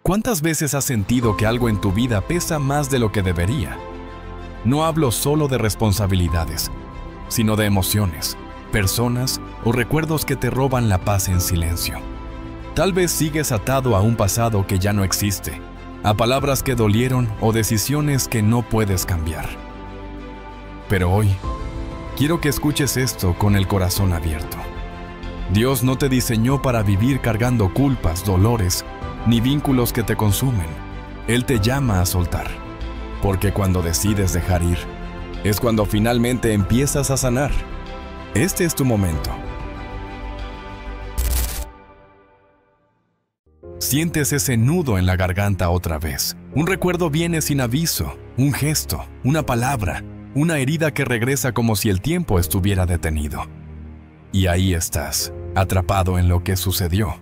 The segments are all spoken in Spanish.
¿Cuántas veces has sentido que algo en tu vida pesa más de lo que debería? No hablo solo de responsabilidades, sino de emociones, personas o recuerdos que te roban la paz en silencio. Tal vez sigues atado a un pasado que ya no existe, a palabras que dolieron o decisiones que no puedes cambiar. Pero hoy, quiero que escuches esto con el corazón abierto. Dios no te diseñó para vivir cargando culpas, dolores, ni vínculos que te consumen. Él te llama a soltar, porque cuando decides dejar ir, es cuando finalmente empiezas a sanar. Este es tu momento. Sientes ese nudo en la garganta otra vez. Un recuerdo viene sin aviso, un gesto, una palabra, una herida que regresa como si el tiempo estuviera detenido. Y ahí estás, atrapado en lo que sucedió.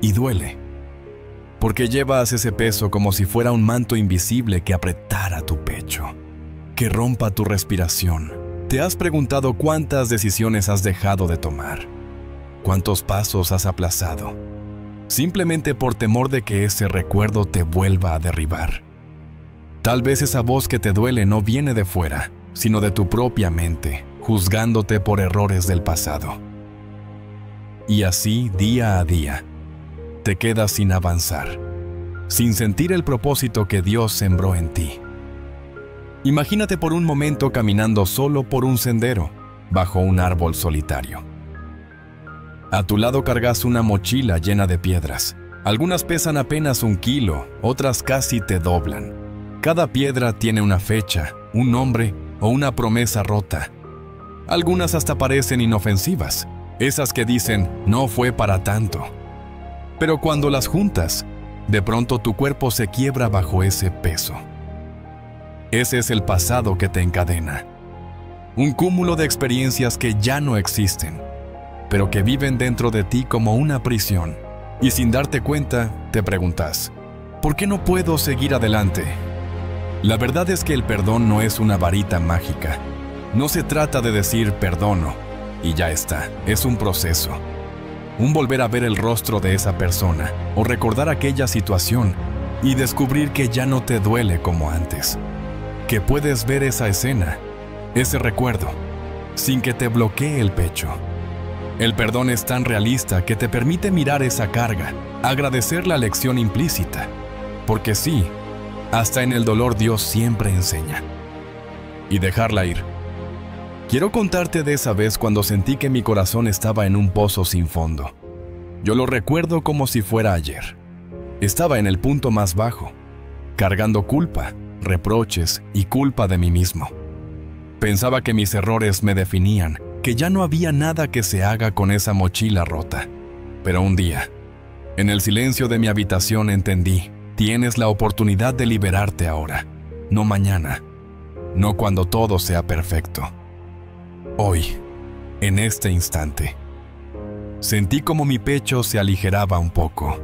Y duele, porque llevas ese peso como si fuera un manto invisible que apretara tu pecho, que rompa tu respiración. ¿Te has preguntado cuántas decisiones has dejado de tomar? ¿Cuántos pasos has aplazado? Simplemente por temor de que ese recuerdo te vuelva a derribar. Tal vez esa voz que te duele no viene de fuera, sino de tu propia mente, juzgándote por errores del pasado. Y así, día a día, te quedas sin avanzar, sin sentir el propósito que Dios sembró en ti. Imagínate por un momento caminando solo por un sendero, bajo un árbol solitario. A tu lado cargas una mochila llena de piedras. Algunas pesan apenas 1 kilo, otras casi te doblan. Cada piedra tiene una fecha, un nombre o una promesa rota. Algunas hasta parecen inofensivas, esas que dicen, no fue para tanto. Pero cuando las juntas, de pronto tu cuerpo se quiebra bajo ese peso. Ese es el pasado que te encadena. Un cúmulo de experiencias que ya no existen, pero que viven dentro de ti como una prisión. Y sin darte cuenta, te preguntas, ¿por qué no puedo seguir adelante? La verdad es que el perdón no es una varita mágica. No se trata de decir perdono y ya está, es un proceso. Un volver a ver el rostro de esa persona o recordar aquella situación y descubrir que ya no te duele como antes. Que puedes ver esa escena, ese recuerdo, sin que te bloquee el pecho. El perdón es tan realista que te permite mirar esa carga, agradecer la lección implícita. Porque sí, hasta en el dolor Dios siempre enseña. Y dejarla ir. Quiero contarte de esa vez cuando sentí que mi corazón estaba en un pozo sin fondo. Yo lo recuerdo como si fuera ayer. Estaba en el punto más bajo, cargando culpa, reproches y culpa de mí mismo. Pensaba que mis errores me definían, que ya no había nada que se haga con esa mochila rota. Pero un día, en el silencio de mi habitación entendí, tienes la oportunidad de liberarte ahora, no mañana, no cuando todo sea perfecto. Hoy, en este instante, sentí como mi pecho se aligeraba un poco.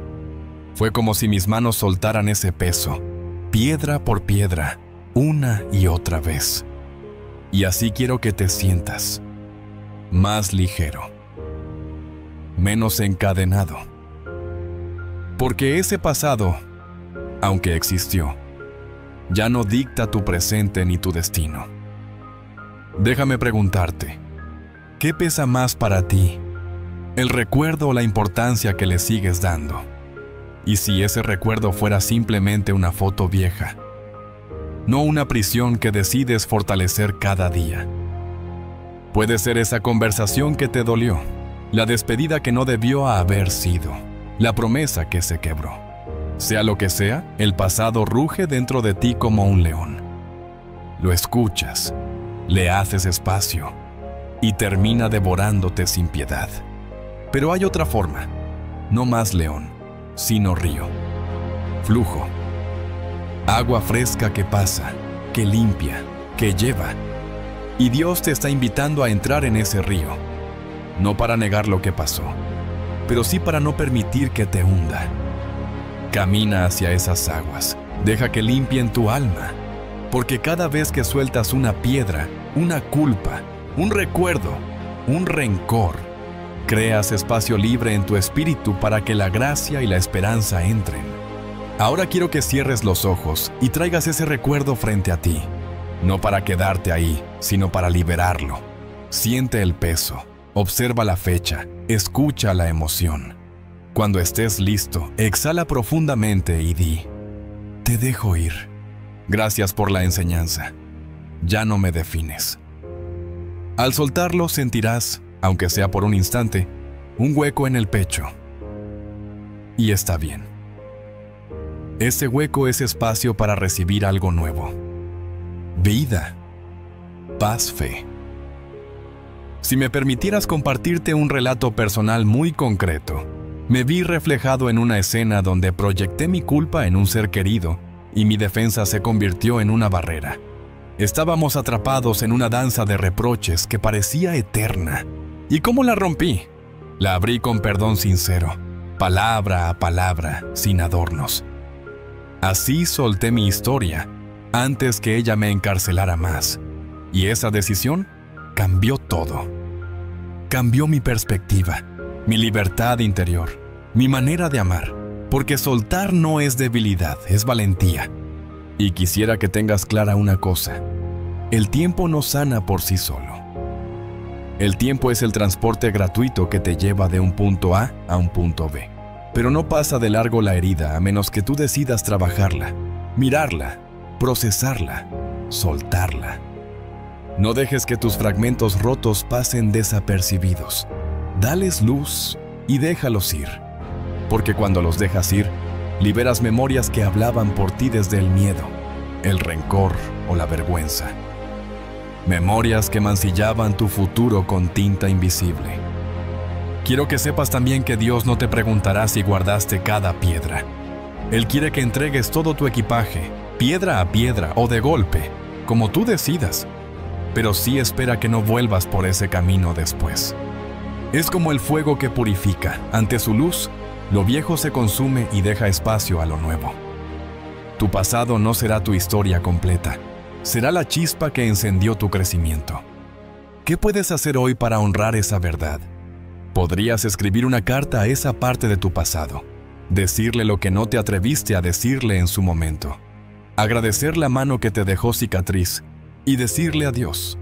Fue como si mis manos soltaran ese peso, piedra por piedra, una y otra vez. Y así quiero que te sientas. Más ligero, menos encadenado. Porque ese pasado, aunque existió, ya no dicta tu presente ni tu destino. Déjame preguntarte, ¿qué pesa más para ti? ¿El recuerdo o la importancia que le sigues dando? Y si ese recuerdo fuera simplemente una foto vieja, no una prisión que decides fortalecer cada día. Puede ser esa conversación que te dolió, la despedida que no debió haber sido, la promesa que se quebró. Sea lo que sea, el pasado ruge dentro de ti como un león. Lo escuchas, le haces espacio y termina devorándote sin piedad. Pero hay otra forma, no más león, sino río, flujo, agua fresca que pasa, que limpia, que lleva. Y Dios te está invitando a entrar en ese río, no para negar lo que pasó, pero sí para no permitir que te hunda. Camina hacia esas aguas, deja que limpien tu alma, porque cada vez que sueltas una piedra, una culpa, un recuerdo, un rencor, creas espacio libre en tu espíritu para que la gracia y la esperanza entren. Ahora quiero que cierres los ojos y traigas ese recuerdo frente a ti, no para quedarte ahí, sino para liberarlo. Siente el peso, observa la fecha, escucha la emoción. Cuando estés listo, exhala profundamente y di: te dejo ir. Gracias por la enseñanza. Ya no me defines. Al soltarlo sentirás, aunque sea por un instante, un hueco en el pecho. Y está bien. Ese hueco es espacio para recibir algo nuevo. Vida. Paz, fe. Si me permitieras compartirte un relato personal muy concreto, me vi reflejado en una escena donde proyecté mi culpa en un ser querido y mi defensa se convirtió en una barrera. Estábamos atrapados en una danza de reproches que parecía eterna. ¿Y cómo la rompí? La abrí con perdón sincero, palabra a palabra, sin adornos. Así solté mi historia, antes que ella me encarcelara más. Y esa decisión cambió todo. Cambió mi perspectiva, mi libertad interior, mi manera de amar, porque soltar no es debilidad, es valentía. Y quisiera que tengas clara una cosa: el tiempo no sana por sí solo. El tiempo es el transporte gratuito que te lleva de un punto A a un punto B, pero no pasa de largo la herida a menos que tú decidas trabajarla, mirarla, procesarla, soltarla. No dejes que tus fragmentos rotos pasen desapercibidos. Dales luz y déjalos ir, porque cuando los dejas ir, liberas memorias que hablaban por ti desde el miedo, el rencor o la vergüenza. Memorias que mancillaban tu futuro con tinta invisible. Quiero que sepas también que Dios no te preguntará si guardaste cada piedra. Él quiere que entregues todo tu equipaje, piedra a piedra o de golpe, como tú decidas, pero sí espera que no vuelvas por ese camino después. Es como el fuego que purifica. Ante su luz, lo viejo se consume y deja espacio a lo nuevo. Tu pasado no será tu historia completa, será la chispa que encendió tu crecimiento. ¿Qué puedes hacer hoy para honrar esa verdad? Podrías escribir una carta a esa parte de tu pasado, decirle lo que no te atreviste a decirle en su momento, agradecer la mano que te dejó cicatriz y decirle adiós.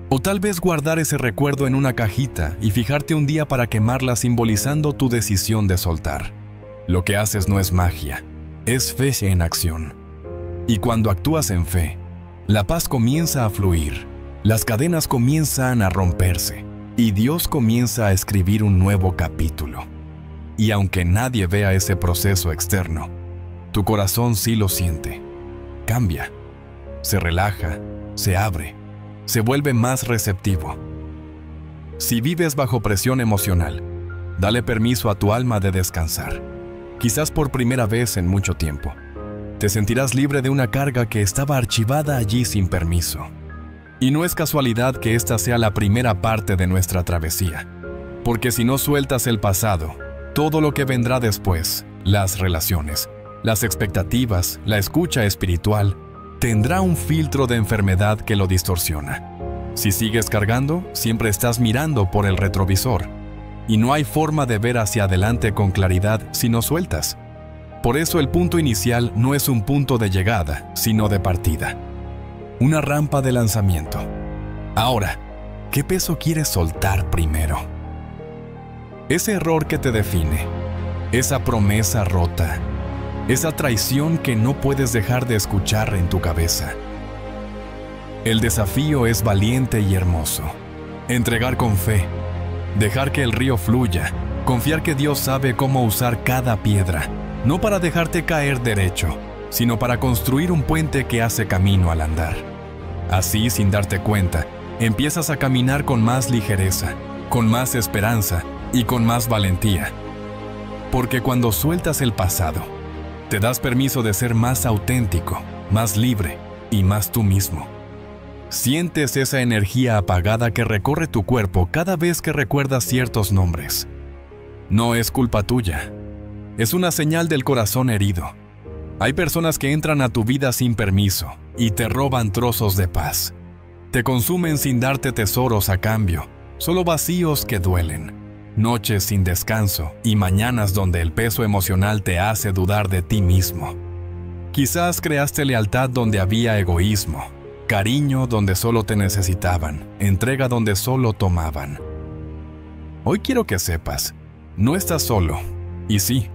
O tal vez guardar ese recuerdo en una cajita y fijarte un día para quemarla simbolizando tu decisión de soltar. Lo que haces no es magia, es fe en acción. Y cuando actúas en fe, la paz comienza a fluir, las cadenas comienzan a romperse y Dios comienza a escribir un nuevo capítulo. Y aunque nadie vea ese proceso externo, tu corazón sí lo siente. Cambia, se relaja, se abre, se vuelve más receptivo. Si vives bajo presión emocional, dale permiso a tu alma de descansar, quizás por primera vez en mucho tiempo. Te sentirás libre de una carga que estaba archivada allí sin permiso. Y no es casualidad que esta sea la primera parte de nuestra travesía, porque si no sueltas el pasado, todo lo que vendrá después, las relaciones, las expectativas, la escucha espiritual, tendrá un filtro de enfermedad que lo distorsiona. Si sigues cargando, siempre estás mirando por el retrovisor, y no hay forma de ver hacia adelante con claridad si no sueltas. Por eso el punto inicial no es un punto de llegada, sino de partida. Una rampa de lanzamiento. Ahora, ¿qué peso quieres soltar primero? Ese error que te define, esa promesa rota, esa traición que no puedes dejar de escuchar en tu cabeza. El desafío es valiente y hermoso. Entregar con fe, dejar que el río fluya, confiar que Dios sabe cómo usar cada piedra, no para dejarte caer derecho, sino para construir un puente que hace camino al andar. Así, sin darte cuenta, empiezas a caminar con más ligereza, con más esperanza y con más valentía. Porque cuando sueltas el pasado, te das permiso de ser más auténtico, más libre y más tú mismo. Sientes esa energía apagada que recorre tu cuerpo cada vez que recuerdas ciertos nombres. No es culpa tuya, es una señal del corazón herido. Hay personas que entran a tu vida sin permiso y te roban trozos de paz. Te consumen sin darte tesoros a cambio, solo vacíos que duelen. Noches sin descanso y mañanas donde el peso emocional te hace dudar de ti mismo. Quizás creaste lealtad donde había egoísmo, cariño donde solo te necesitaban, entrega donde solo tomaban. Hoy quiero que sepas, no estás solo. Y sí,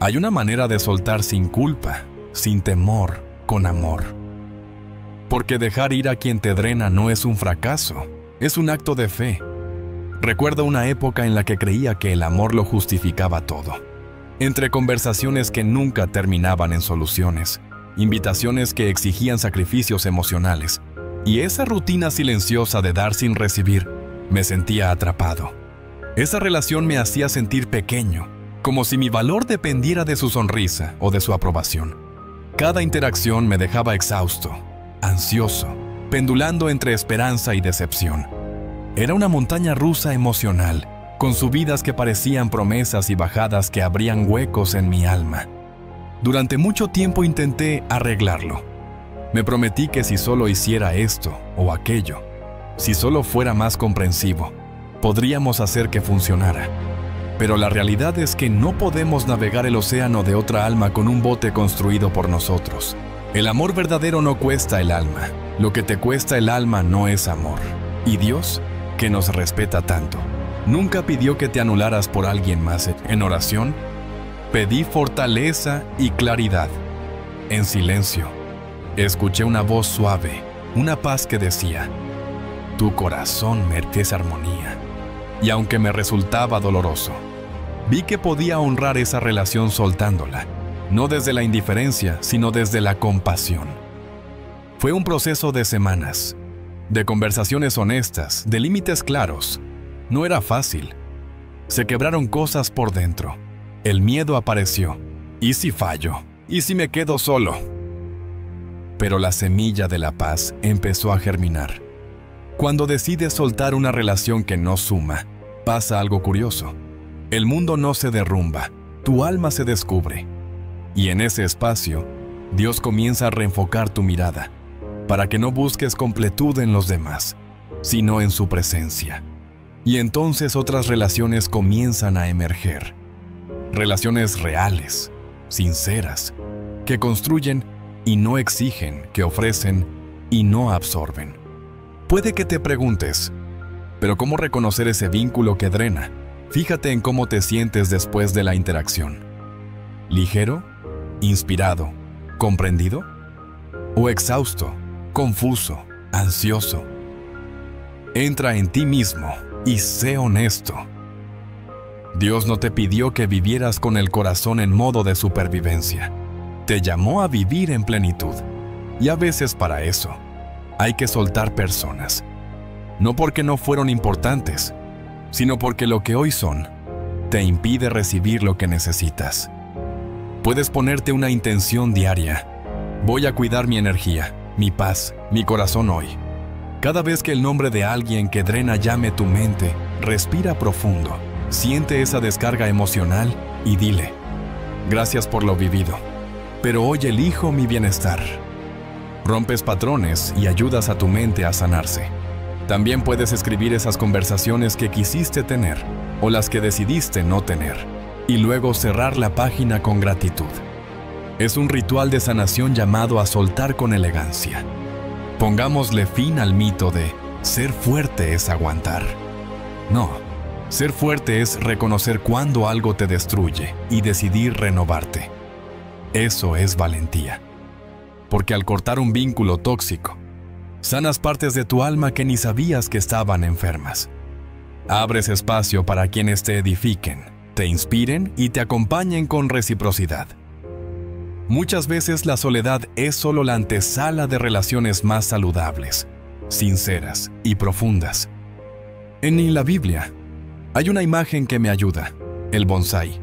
hay una manera de soltar sin culpa, sin temor, con amor. Porque dejar ir a quien te drena no es un fracaso, es un acto de fe. Recuerdo una época en la que creía que el amor lo justificaba todo. Entre conversaciones que nunca terminaban en soluciones, invitaciones que exigían sacrificios emocionales, y esa rutina silenciosa de dar sin recibir, me sentía atrapado. Esa relación me hacía sentir pequeño, como si mi valor dependiera de su sonrisa o de su aprobación. Cada interacción me dejaba exhausto, ansioso, pendulando entre esperanza y decepción. Era una montaña rusa emocional, con subidas que parecían promesas y bajadas que abrían huecos en mi alma. Durante mucho tiempo intenté arreglarlo. Me prometí que si solo hiciera esto o aquello, si solo fuera más comprensivo, podríamos hacer que funcionara. Pero la realidad es que no podemos navegar el océano de otra alma con un bote construido por nosotros. El amor verdadero no cuesta el alma. Lo que te cuesta el alma no es amor. Y Dios, que nos respeta tanto, nunca pidió que te anularas por alguien más. En oración, pedí fortaleza y claridad. En silencio, escuché una voz suave, una paz que decía: tu corazón merece armonía. Y aunque me resultaba doloroso, vi que podía honrar esa relación soltándola, no desde la indiferencia, sino desde la compasión. Fue un proceso de semanas, de conversaciones honestas, de límites claros. No era fácil. Se quebraron cosas por dentro. El miedo apareció. ¿Y si fallo? ¿Y si me quedo solo? Pero la semilla de la paz empezó a germinar. Cuando decides soltar una relación que no suma, pasa algo curioso. El mundo no se derrumba, tu alma se descubre. Y en ese espacio, Dios comienza a reenfocar tu mirada, para que no busques completud en los demás, sino en su presencia. Y entonces otras relaciones comienzan a emerger. Relaciones reales, sinceras, que construyen y no exigen, que ofrecen y no absorben. Puede que te preguntes, ¿pero cómo reconocer ese vínculo que drena? Fíjate en cómo te sientes después de la interacción. ¿Ligero? ¿Inspirado? ¿Comprendido? ¿O exhausto? ¿Confuso? ¿Ansioso? Entra en ti mismo y sé honesto. Dios no te pidió que vivieras con el corazón en modo de supervivencia. Te llamó a vivir en plenitud. Y a veces para eso, hay que soltar personas. No porque no fueron importantes, sino porque lo que hoy son, te impide recibir lo que necesitas. Puedes ponerte una intención diaria. Voy a cuidar mi energía, mi paz, mi corazón hoy. Cada vez que el nombre de alguien que drena llame tu mente, respira profundo, siente esa descarga emocional y dile: gracias por lo vivido, pero hoy elijo mi bienestar. Rompes patrones y ayudas a tu mente a sanarse. También puedes escribir esas conversaciones que quisiste tener o las que decidiste no tener, y luego cerrar la página con gratitud. Es un ritual de sanación llamado a soltar con elegancia. Pongámosle fin al mito de ser fuerte es aguantar. No, ser fuerte es reconocer cuando algo te destruye y decidir renovarte. Eso es valentía. Porque al cortar un vínculo tóxico, sanas partes de tu alma que ni sabías que estaban enfermas. Abres espacio para quienes te edifiquen, te inspiren y te acompañen con reciprocidad. Muchas veces la soledad es solo la antesala de relaciones más saludables, sinceras y profundas. En la Biblia hay una imagen que me ayuda: el bonsái.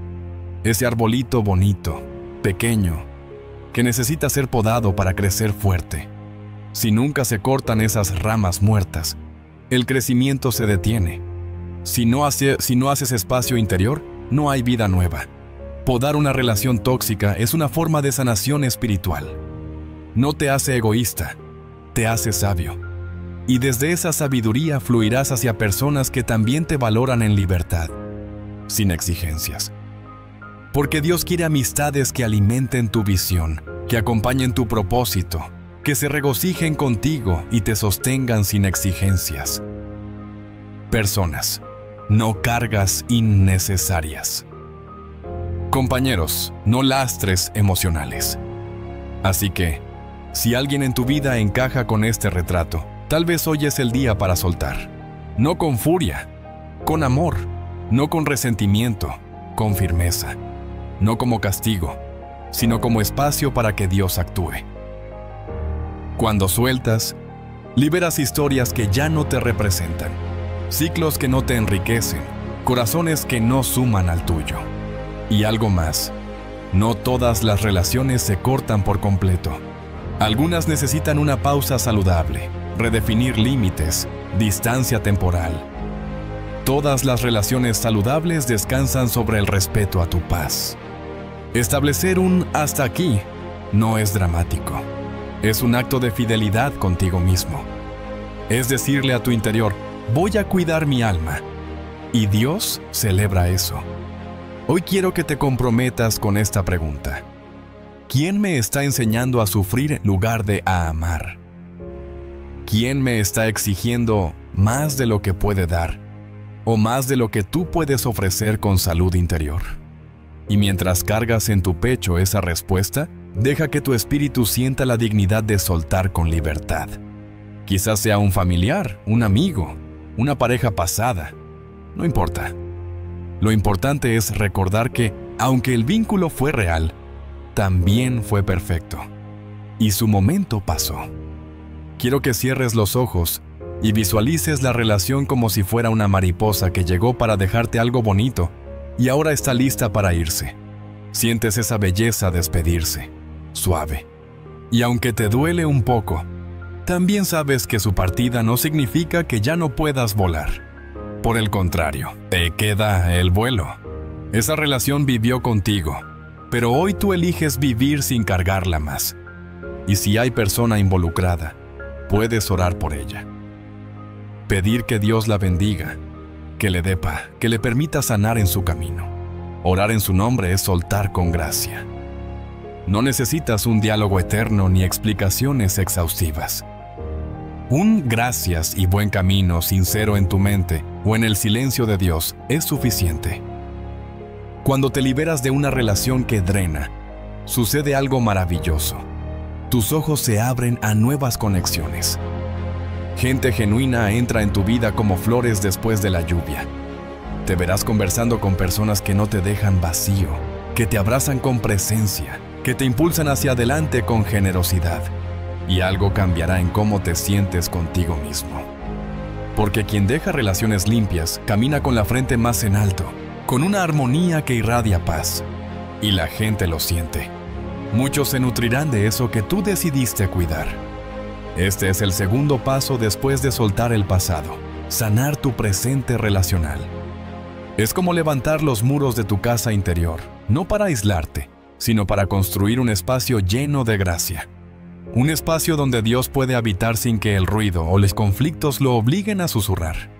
Ese arbolito bonito, pequeño, que necesita ser podado para crecer fuerte. Si nunca se cortan esas ramas muertas, el crecimiento se detiene. Si no haces espacio interior, no hay vida nueva. Podar una relación tóxica es una forma de sanación espiritual. No te hace egoísta, te hace sabio. Y desde esa sabiduría fluirás hacia personas que también te valoran en libertad, sin exigencias. Porque Dios quiere amistades que alimenten tu visión, que acompañen tu propósito, que se regocijen contigo y te sostengan sin exigencias. Personas, no cargas innecesarias. Compañeros, no lastres emocionales. Así que, si alguien en tu vida encaja con este retrato, tal vez hoy es el día para soltar. No con furia, con amor, no con resentimiento, con firmeza. No como castigo, sino como espacio para que Dios actúe. Cuando sueltas, liberas historias que ya no te representan, ciclos que no te enriquecen, corazones que no suman al tuyo. Y algo más, no todas las relaciones se cortan por completo. Algunas necesitan una pausa saludable, redefinir límites, distancia temporal. Todas las relaciones saludables descansan sobre el respeto a tu paz. Establecer un hasta aquí no es dramático. Es un acto de fidelidad contigo mismo. Es decirle a tu interior, voy a cuidar mi alma. Y Dios celebra eso. Hoy quiero que te comprometas con esta pregunta. ¿Quién me está enseñando a sufrir en lugar de a amar? ¿Quién me está exigiendo más de lo que puede dar o más de lo que tú puedes ofrecer con salud interior? Y mientras cargas en tu pecho esa respuesta, deja que tu espíritu sienta la dignidad de soltar con libertad. Quizás sea un familiar, un amigo, una pareja pasada. No importa. Lo importante es recordar que, aunque el vínculo fue real, también fue perfecto. Y su momento pasó. Quiero que cierres los ojos y visualices la relación como si fuera una mariposa que llegó para dejarte algo bonito y ahora está lista para irse. Sientes esa belleza despedirse, suave. Y aunque te duele un poco, también sabes que su partida no significa que ya no puedas volar. Por el contrario, te queda el vuelo. Esa relación vivió contigo, pero hoy tú eliges vivir sin cargarla más. Y si hay persona involucrada, puedes orar por ella. Pedir que Dios la bendiga, que le dé paz, que le permita sanar en su camino. Orar en su nombre es soltar con gracia. No necesitas un diálogo eterno ni explicaciones exhaustivas. Un gracias y buen camino sincero en tu mente o en el silencio de Dios es suficiente. Cuando te liberas de una relación que drena, sucede algo maravilloso. Tus ojos se abren a nuevas conexiones. Gente genuina entra en tu vida como flores después de la lluvia. Te verás conversando con personas que no te dejan vacío, que te abrazan con presencia, que te impulsan hacia adelante con generosidad. Y algo cambiará en cómo te sientes contigo mismo. Porque quien deja relaciones limpias camina con la frente más en alto, con una armonía que irradia paz. Y la gente lo siente. Muchos se nutrirán de eso que tú decidiste cuidar. Este es el segundo paso después de soltar el pasado, sanar tu presente relacional. Es como levantar los muros de tu casa interior, no para aislarte, sino para construir un espacio lleno de gracia. Un espacio donde Dios puede habitar sin que el ruido o los conflictos lo obliguen a susurrar.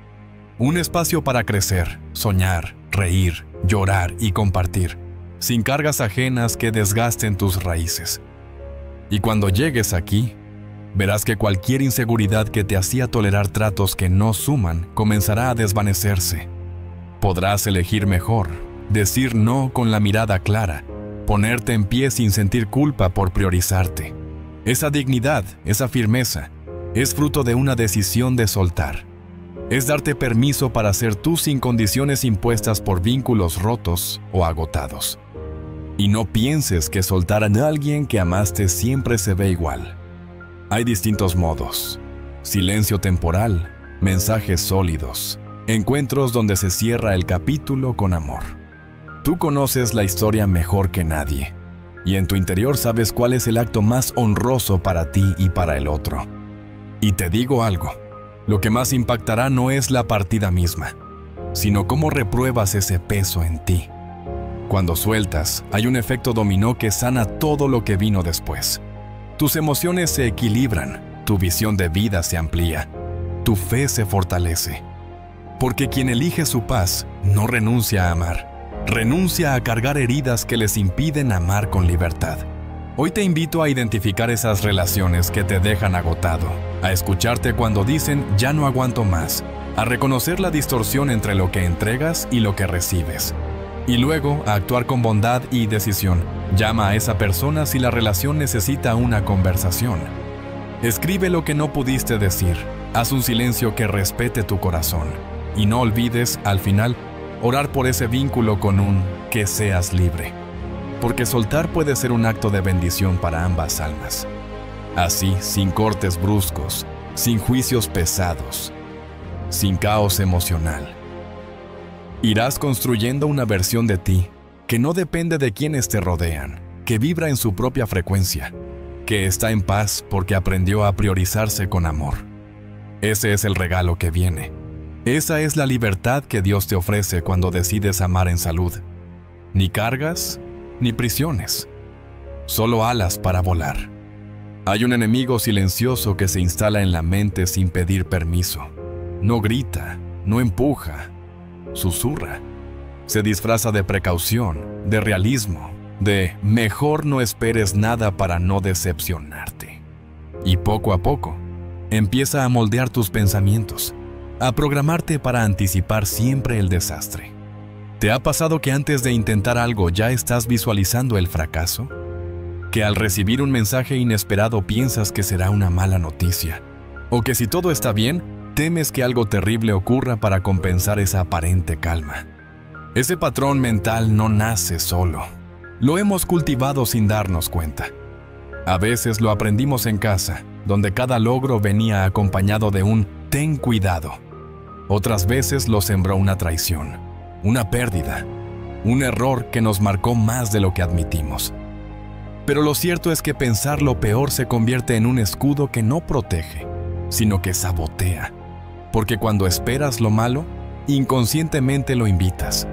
Un espacio para crecer, soñar, reír, llorar y compartir, sin cargas ajenas que desgasten tus raíces. Y cuando llegues aquí, verás que cualquier inseguridad que te hacía tolerar tratos que no suman comenzará a desvanecerse. Podrás elegir mejor, decir no con la mirada clara, ponerte en pie sin sentir culpa por priorizarte. Esa dignidad, esa firmeza, es fruto de una decisión de soltar. Es darte permiso para ser tú sin condiciones impuestas por vínculos rotos o agotados. Y no pienses que soltar a alguien que amaste siempre se ve igual. Hay distintos modos: silencio temporal, mensajes sólidos, encuentros donde se cierra el capítulo con amor. Tú conoces la historia mejor que nadie, y en tu interior sabes cuál es el acto más honroso para ti y para el otro. Y te digo algo, lo que más impactará no es la partida misma, sino cómo repruebas ese peso en ti. Cuando sueltas, hay un efecto dominó que sana todo lo que vino después. Tus emociones se equilibran, tu visión de vida se amplía, tu fe se fortalece. Porque quien elige su paz no renuncia a amar, renuncia a cargar heridas que les impiden amar con libertad. Hoy te invito a identificar esas relaciones que te dejan agotado, a escucharte cuando dicen ya no aguanto más, a reconocer la distorsión entre lo que entregas y lo que recibes. Y luego a actuar con bondad y decisión. Llama a esa persona si la relación necesita una conversación. Escribe lo que no pudiste decir. Haz un silencio que respete tu corazón. Y no olvides, al final, orar por ese vínculo con un que seas libre. Porque soltar puede ser un acto de bendición para ambas almas. Así, sin cortes bruscos, sin juicios pesados, sin caos emocional. Irás construyendo una versión de ti que no depende de quienes te rodean, que vibra en su propia frecuencia, que está en paz porque aprendió a priorizarse con amor. Ese es el regalo que viene. Esa es la libertad que Dios te ofrece cuando decides amar en salud. Ni cargas, ni prisiones, solo alas para volar. Hay un enemigo silencioso que se instala en la mente sin pedir permiso. No grita, no empuja, susurra. Se disfraza de precaución, de realismo, de mejor no esperes nada para no decepcionarte. Y poco a poco, empieza a moldear tus pensamientos, a programarte para anticipar siempre el desastre. ¿Te ha pasado que antes de intentar algo ya estás visualizando el fracaso? ¿Que al recibir un mensaje inesperado piensas que será una mala noticia? ¿O que si todo está bien, temes que algo terrible ocurra para compensar esa aparente calma? Ese patrón mental no nace solo. Lo hemos cultivado sin darnos cuenta. A veces lo aprendimos en casa, donde cada logro venía acompañado de un «ten cuidado». Otras veces lo sembró una traición, una pérdida, un error que nos marcó más de lo que admitimos. Pero lo cierto es que pensar lo peor se convierte en un escudo que no protege, sino que sabotea. Porque cuando esperas lo malo, inconscientemente lo invitas.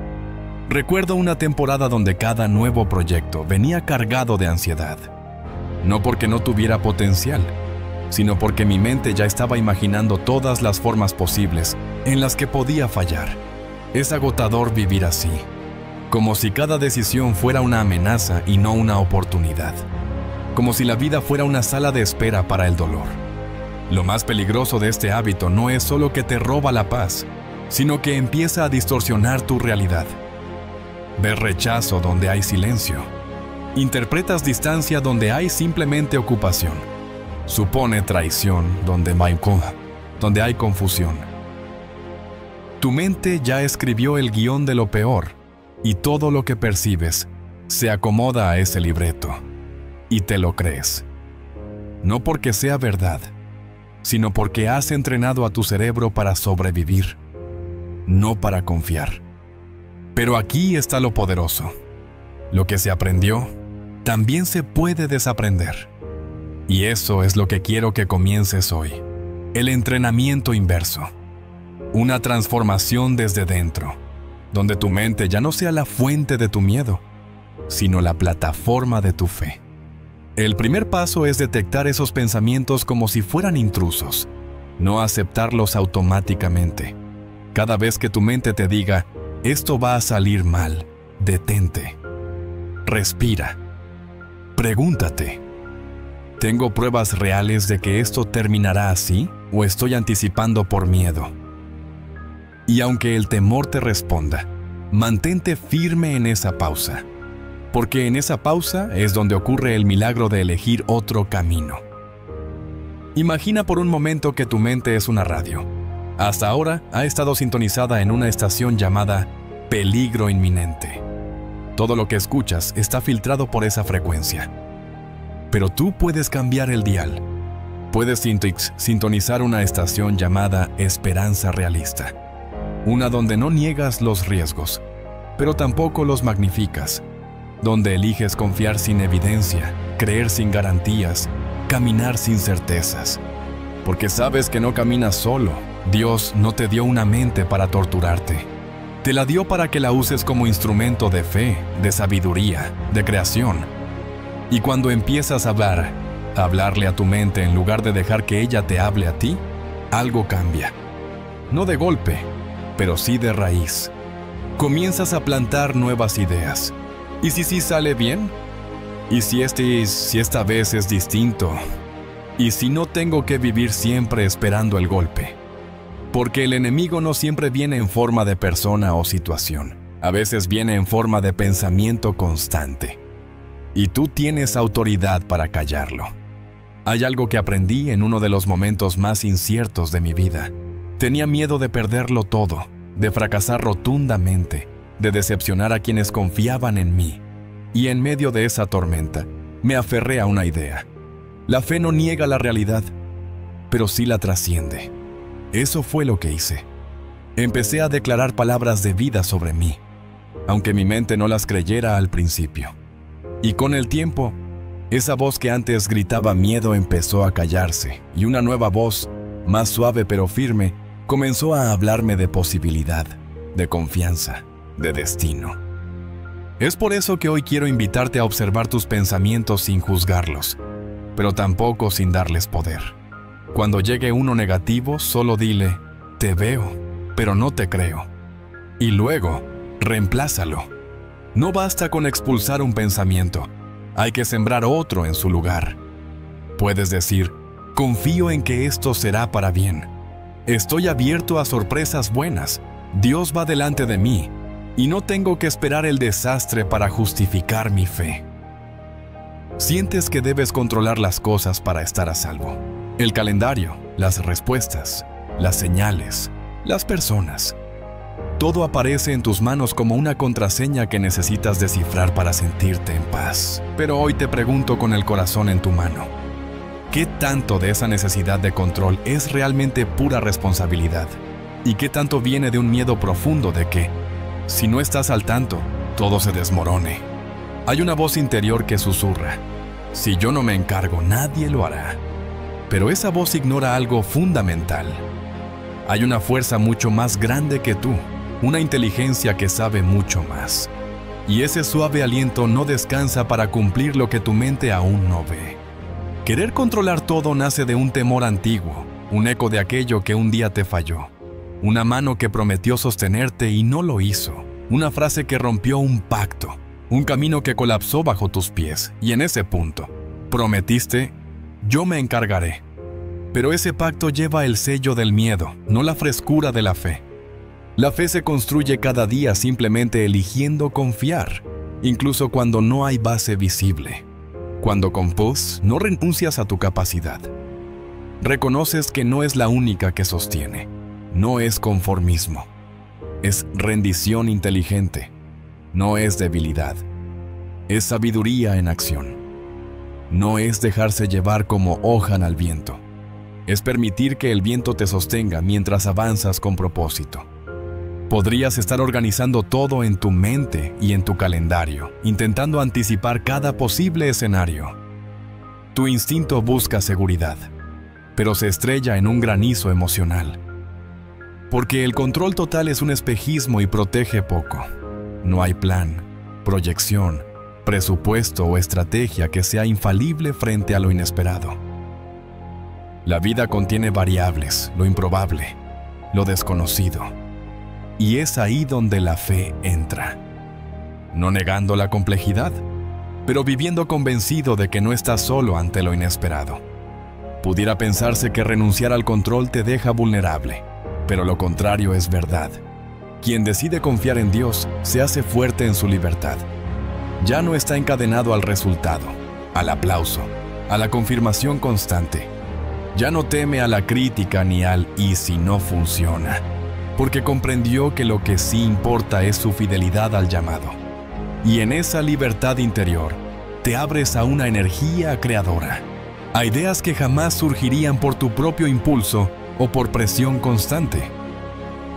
Recuerdo una temporada donde cada nuevo proyecto venía cargado de ansiedad. No porque no tuviera potencial, sino porque mi mente ya estaba imaginando todas las formas posibles en las que podía fallar. Es agotador vivir así, como si cada decisión fuera una amenaza y no una oportunidad. Como si la vida fuera una sala de espera para el dolor. Lo más peligroso de este hábito no es solo que te roba la paz, sino que empieza a distorsionar tu realidad. Ves rechazo donde hay silencio. Interpretas distancia donde hay simplemente ocupación. Supone traición donde hay confusión. Tu mente ya escribió el guión de lo peor, y todo lo que percibes se acomoda a ese libreto, y te lo crees. No porque sea verdad, sino porque has entrenado a tu cerebro para sobrevivir, no para confiar. Pero aquí está lo poderoso. Lo que se aprendió, también se puede desaprender. Y eso es lo que quiero que comiences hoy. El entrenamiento inverso. Una transformación desde dentro, donde tu mente ya no sea la fuente de tu miedo, sino la plataforma de tu fe. El primer paso es detectar esos pensamientos como si fueran intrusos, no aceptarlos automáticamente. Cada vez que tu mente te diga, esto va a salir mal, detente. Respira. Pregúntate, ¿tengo pruebas reales de que esto terminará así o estoy anticipando por miedo? Y aunque el temor te responda, mantente firme en esa pausa, porque en esa pausa es donde ocurre el milagro de elegir otro camino. Imagina por un momento que tu mente es una radio. Hasta ahora ha estado sintonizada en una estación llamada peligro inminente. Todo lo que escuchas está filtrado por esa frecuencia. Pero tú puedes cambiar el dial. Puedes sintonizar una estación llamada esperanza realista. Una donde no niegas los riesgos, pero tampoco los magnificas. Donde eliges confiar sin evidencia, creer sin garantías, caminar sin certezas. Porque sabes que no caminas solo. Dios no te dio una mente para torturarte. Te la dio para que la uses como instrumento de fe, de sabiduría, de creación. Y cuando empiezas a hablarle a tu mente en lugar de dejar que ella te hable a ti, algo cambia. No de golpe, pero sí de raíz. Comienzas a plantar nuevas ideas. ¿Y si sí sale bien? ¿Y si esta vez es distinto? ¿Y si no tengo que vivir siempre esperando el golpe? Porque el enemigo no siempre viene en forma de persona o situación. A veces viene en forma de pensamiento constante. Y tú tienes autoridad para callarlo. Hay algo que aprendí en uno de los momentos más inciertos de mi vida. Tenía miedo de perderlo todo, de fracasar rotundamente, de decepcionar a quienes confiaban en mí. Y en medio de esa tormenta, me aferré a una idea. La fe no niega la realidad, pero sí la trasciende. Eso fue lo que hice. Empecé a declarar palabras de vida sobre mí, aunque mi mente no las creyera al principio. Y con el tiempo, esa voz que antes gritaba miedo empezó a callarse, y una nueva voz, más suave pero firme, comenzó a hablarme de posibilidad, de confianza, de destino. Es por eso que hoy quiero invitarte a observar tus pensamientos sin juzgarlos, pero tampoco sin darles poder. Cuando llegue uno negativo, solo dile, te veo, pero no te creo. Y luego, reemplázalo. No basta con expulsar un pensamiento, hay que sembrar otro en su lugar. Puedes decir, confío en que esto será para bien. Estoy abierto a sorpresas buenas. Dios va delante de mí, y no tengo que esperar el desastre para justificar mi fe. Sientes que debes controlar las cosas para estar a salvo. El calendario, las respuestas, las señales, las personas. Todo aparece en tus manos como una contraseña que necesitas descifrar para sentirte en paz. Pero hoy te pregunto con el corazón en tu mano, ¿qué tanto de esa necesidad de control es realmente pura responsabilidad? ¿Y qué tanto viene de un miedo profundo de que, si no estás al tanto, todo se desmorone? Hay una voz interior que susurra, si yo no me encargo, nadie lo hará. Pero esa voz ignora algo fundamental. Hay una fuerza mucho más grande que tú, una inteligencia que sabe mucho más. Y ese suave aliento no descansa para cumplir lo que tu mente aún no ve. Querer controlar todo nace de un temor antiguo, un eco de aquello que un día te falló. Una mano que prometió sostenerte y no lo hizo. Una frase que rompió un pacto. Un camino que colapsó bajo tus pies. Y en ese punto, prometiste, yo me encargaré. Pero ese pacto lleva el sello del miedo, no la frescura de la fe. La fe se construye cada día simplemente eligiendo confiar, incluso cuando no hay base visible. Cuando confías, no renuncias a tu capacidad. Reconoces que no es la única que sostiene. No es conformismo. Es rendición inteligente. No es debilidad. Es sabiduría en acción. No es dejarse llevar como hoja al viento. Es permitir que el viento te sostenga mientras avanzas con propósito. Podrías estar organizando todo en tu mente y en tu calendario, intentando anticipar cada posible escenario. Tu instinto busca seguridad, pero se estrella en un granizo emocional. Porque el control total es un espejismo y protege poco. No hay plan, proyección, presupuesto o estrategia que sea infalible frente a lo inesperado. La vida contiene variables, lo improbable, lo desconocido. Y es ahí donde la fe entra. No negando la complejidad, pero viviendo convencido de que no estás solo ante lo inesperado. Pudiera pensarse que renunciar al control te deja vulnerable, pero lo contrario es verdad. Quien decide confiar en Dios se hace fuerte en su libertad. Ya no está encadenado al resultado, al aplauso, a la confirmación constante. Ya no teme a la crítica ni al «y si no funciona», porque comprendió que lo que sí importa es su fidelidad al llamado. Y en esa libertad interior, te abres a una energía creadora, a ideas que jamás surgirían por tu propio impulso o por presión constante.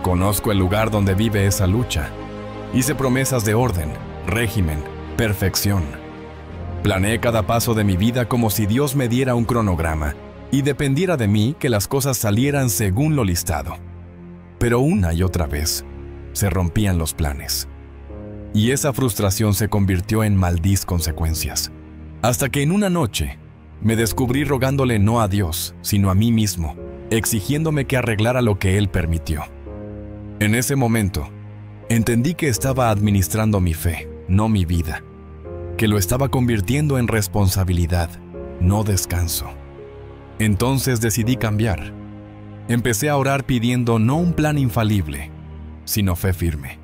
Conozco el lugar donde vive esa lucha. Hice promesas de orden, régimen, perfección. Planeé cada paso de mi vida como si Dios me diera un cronograma y dependiera de mí que las cosas salieran según lo listado. Pero una y otra vez se rompían los planes. Y esa frustración se convirtió en malditas consecuencias. Hasta que en una noche me descubrí rogándole no a Dios, sino a mí mismo, exigiéndome que arreglara lo que Él permitió. En ese momento, entendí que estaba administrando mi fe, no mi vida. que lo estaba convirtiendo en responsabilidad, no descanso. Entonces decidí cambiar. Empecé a orar pidiendo no un plan infalible, sino fe firme.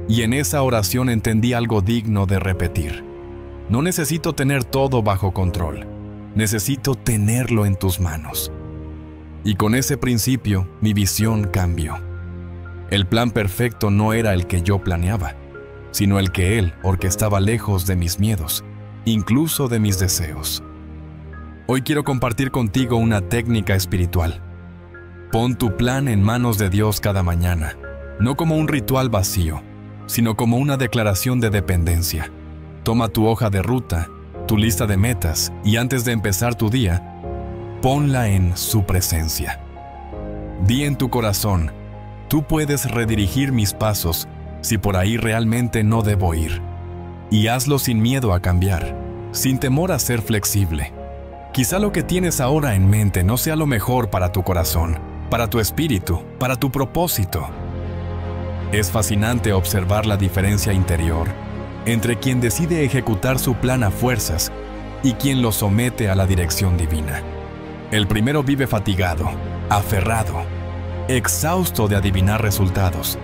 Y en esa oración entendí algo digno de repetir. No necesito tener todo bajo control, necesito tenerlo en tus manos. Y con ese principio, mi visión cambió. El plan perfecto no era el que yo planeaba, sino el que Él orquestaba lejos de mis miedos, incluso de mis deseos. Hoy quiero compartir contigo una técnica espiritual. Pon tu plan en manos de Dios cada mañana, no como un ritual vacío, sino como una declaración de dependencia. Toma tu hoja de ruta, tu lista de metas, y antes de empezar tu día, ponla en su presencia. Di en tu corazón, tú puedes redirigir mis pasos si por ahí realmente no debo ir. Y hazlo sin miedo a cambiar, sin temor a ser flexible. Quizá lo que tienes ahora en mente no sea lo mejor para tu corazón, para tu espíritu, para tu propósito. Es fascinante observar la diferencia interior entre quien decide ejecutar su plan a fuerzas y quien lo somete a la dirección divina. El primero vive fatigado, aferrado, exhausto de adivinar resultados.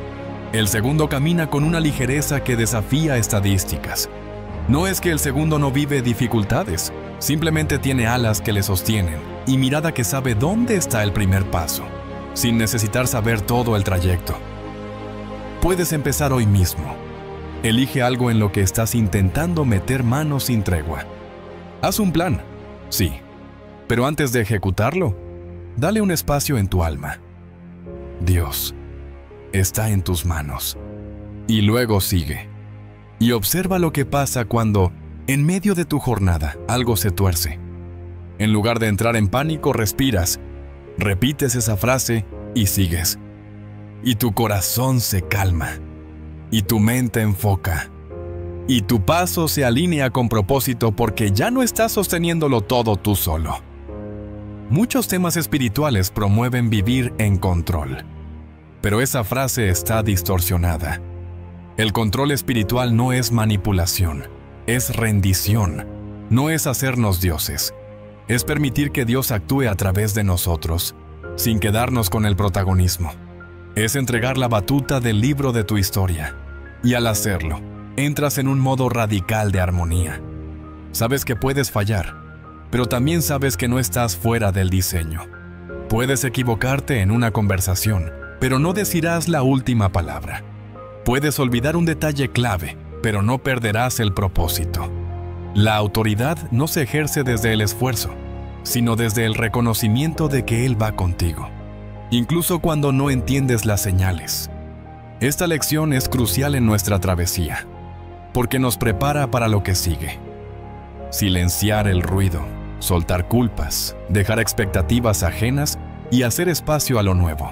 El segundo camina con una ligereza que desafía estadísticas. No es que el segundo no vive dificultades, simplemente tiene alas que le sostienen y mirada que sabe dónde está el primer paso, sin necesitar saber todo el trayecto. Puedes empezar hoy mismo. Elige algo en lo que estás intentando meter mano sin tregua. Haz un plan, sí, pero antes de ejecutarlo, dale un espacio en tu alma. Dios, está en tus manos. Y luego sigue. Y observa lo que pasa cuando, en medio de tu jornada, algo se tuerce. En lugar de entrar en pánico, respiras, repites esa frase y sigues. Y tu corazón se calma. Y tu mente enfoca. Y tu paso se alinea con propósito porque ya no estás sosteniéndolo todo tú solo. Muchos temas espirituales promueven vivir en control. Pero esa frase está distorsionada. El control espiritual no es manipulación, es rendición. No es hacernos dioses. Es permitir que Dios actúe a través de nosotros, sin quedarnos con el protagonismo. Es entregar la batuta del libro de tu historia. Y al hacerlo, entras en un modo radical de armonía. Sabes que puedes fallar, pero también sabes que no estás fuera del diseño. Puedes equivocarte en una conversación, pero no decirás la última palabra. Puedes olvidar un detalle clave, pero no perderás el propósito. La autoridad no se ejerce desde el esfuerzo, sino desde el reconocimiento de que Él va contigo, incluso cuando no entiendes las señales. Esta lección es crucial en nuestra travesía, porque nos prepara para lo que sigue. Silenciar el ruido, soltar culpas, dejar expectativas ajenas y hacer espacio a lo nuevo.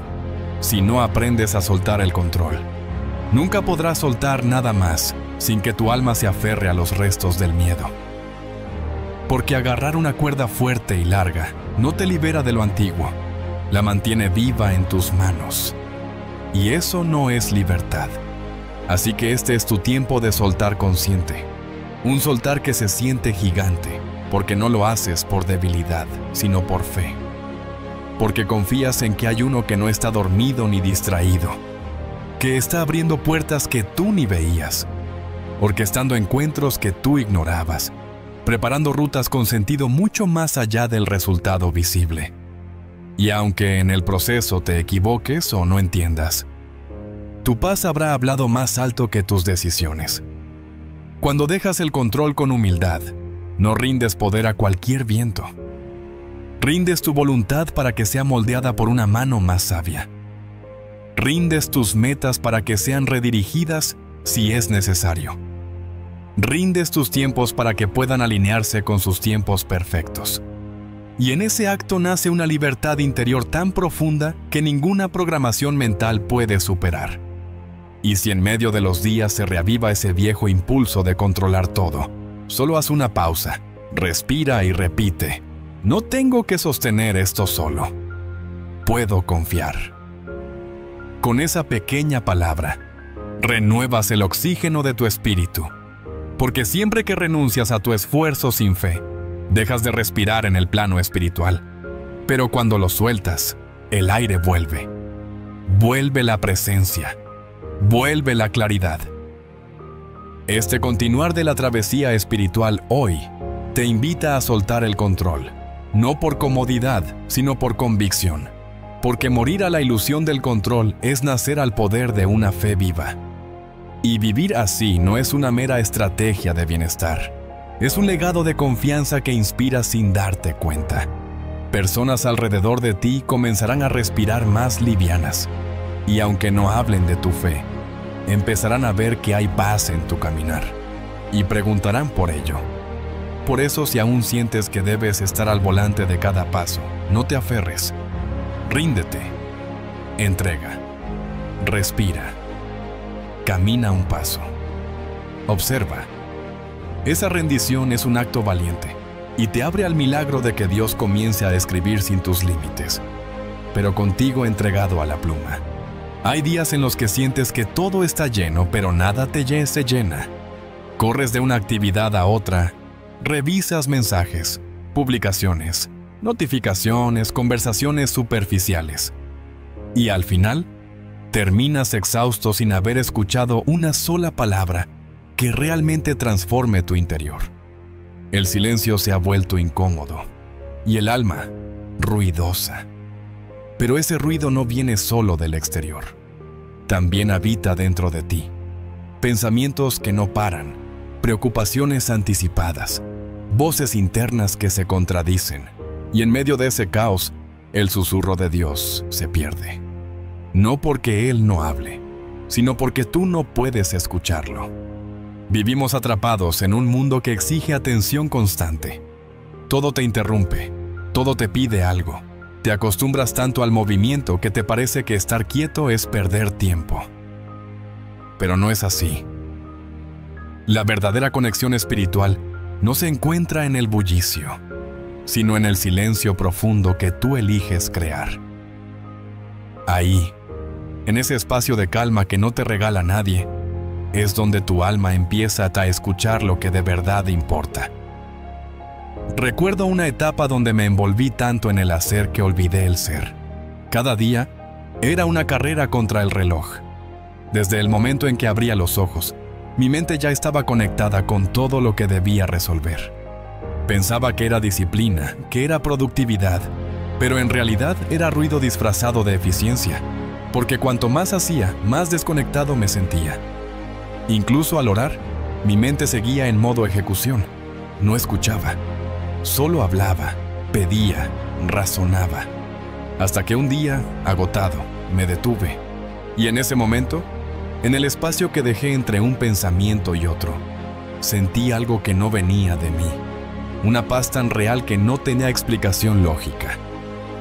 Si no aprendes a soltar el control, nunca podrás soltar nada más sin que tu alma se aferre a los restos del miedo. Porque agarrar una cuerda fuerte y larga no te libera de lo antiguo, la mantiene viva en tus manos. Y eso no es libertad. Así que este es tu tiempo de soltar consciente. Un soltar que se siente gigante, porque no lo haces por debilidad, sino por fe. Porque confías en que hay uno que no está dormido ni distraído, que está abriendo puertas que tú ni veías, orquestando encuentros que tú ignorabas, preparando rutas con sentido mucho más allá del resultado visible. Y aunque en el proceso te equivoques o no entiendas, tu paz habrá hablado más alto que tus decisiones. Cuando dejas el control con humildad, no rindes poder a cualquier viento. Rindes tu voluntad para que sea moldeada por una mano más sabia. Rindes tus metas para que sean redirigidas si es necesario. Rindes tus tiempos para que puedan alinearse con sus tiempos perfectos. Y en ese acto nace una libertad interior tan profunda que ninguna programación mental puede superar. Y si en medio de los días se reaviva ese viejo impulso de controlar todo, solo haz una pausa, respira y repite: no tengo que sostener esto solo. Puedo confiar. Con esa pequeña palabra, renuevas el oxígeno de tu espíritu Porque siempre que renuncias a tu esfuerzo sin fe, dejas de respirar en el plano espiritual. Pero cuando lo sueltas, el aire vuelve. Vuelve la presencia. Vuelve la claridad. Este continuar de la travesía espiritual hoy te invita a soltar el control, no por comodidad, sino por convicción. Porque morir a la ilusión del control es nacer al poder de una fe viva. Y vivir así no es una mera estrategia de bienestar. Es un legado de confianza que inspira sin darte cuenta. Personas alrededor de ti comenzarán a respirar más livianas. Y aunque no hablen de tu fe, empezarán a ver que hay paz en tu caminar. Y preguntarán por ello. Por eso, si aún sientes que debes estar al volante de cada paso, no te aferres. Ríndete. Entrega. Respira. Camina un paso. Observa. Esa rendición es un acto valiente y te abre al milagro de que Dios comience a escribir sin tus límites, pero contigo entregado a la pluma. Hay días en los que sientes que todo está lleno, pero nada se llena. Corres de una actividad a otra, revisas mensajes, publicaciones, notificaciones, conversaciones superficiales. Y al final, terminas exhausto sin haber escuchado una sola palabra que realmente transforme tu interior. El silencio se ha vuelto incómodo y el alma ruidosa. Pero ese ruido no viene solo del exterior. También habita dentro de ti. Pensamientos que no paran, preocupaciones anticipadas, voces internas que se contradicen. Y en medio de ese caos, el susurro de Dios se pierde. No porque Él no hable, sino porque tú no puedes escucharlo. Vivimos atrapados en un mundo que exige atención constante. Todo te interrumpe, todo te pide algo. Te acostumbras tanto al movimiento que te parece que estar quieto es perder tiempo. Pero no es así. La verdadera conexión espiritual no se encuentra en el bullicio, sino en el silencio profundo que tú eliges crear. Ahí, en ese espacio de calma que no te regala nadie, es donde tu alma empieza a escuchar lo que de verdad importa. Recuerdo una etapa donde me envolví tanto en el hacer que olvidé el ser. Cada día era una carrera contra el reloj. Desde el momento en que abría los ojos, mi mente ya estaba conectada con todo lo que debía resolver. Pensaba que era disciplina, que era productividad, pero en realidad era ruido disfrazado de eficiencia, porque cuanto más hacía, más desconectado me sentía. Incluso al orar, mi mente seguía en modo ejecución. No escuchaba, solo hablaba, pedía, razonaba. Hasta que un día, agotado, me detuve. Y en ese momento, en el espacio que dejé entre un pensamiento y otro, sentí algo que no venía de mí. Una paz tan real que no tenía explicación lógica.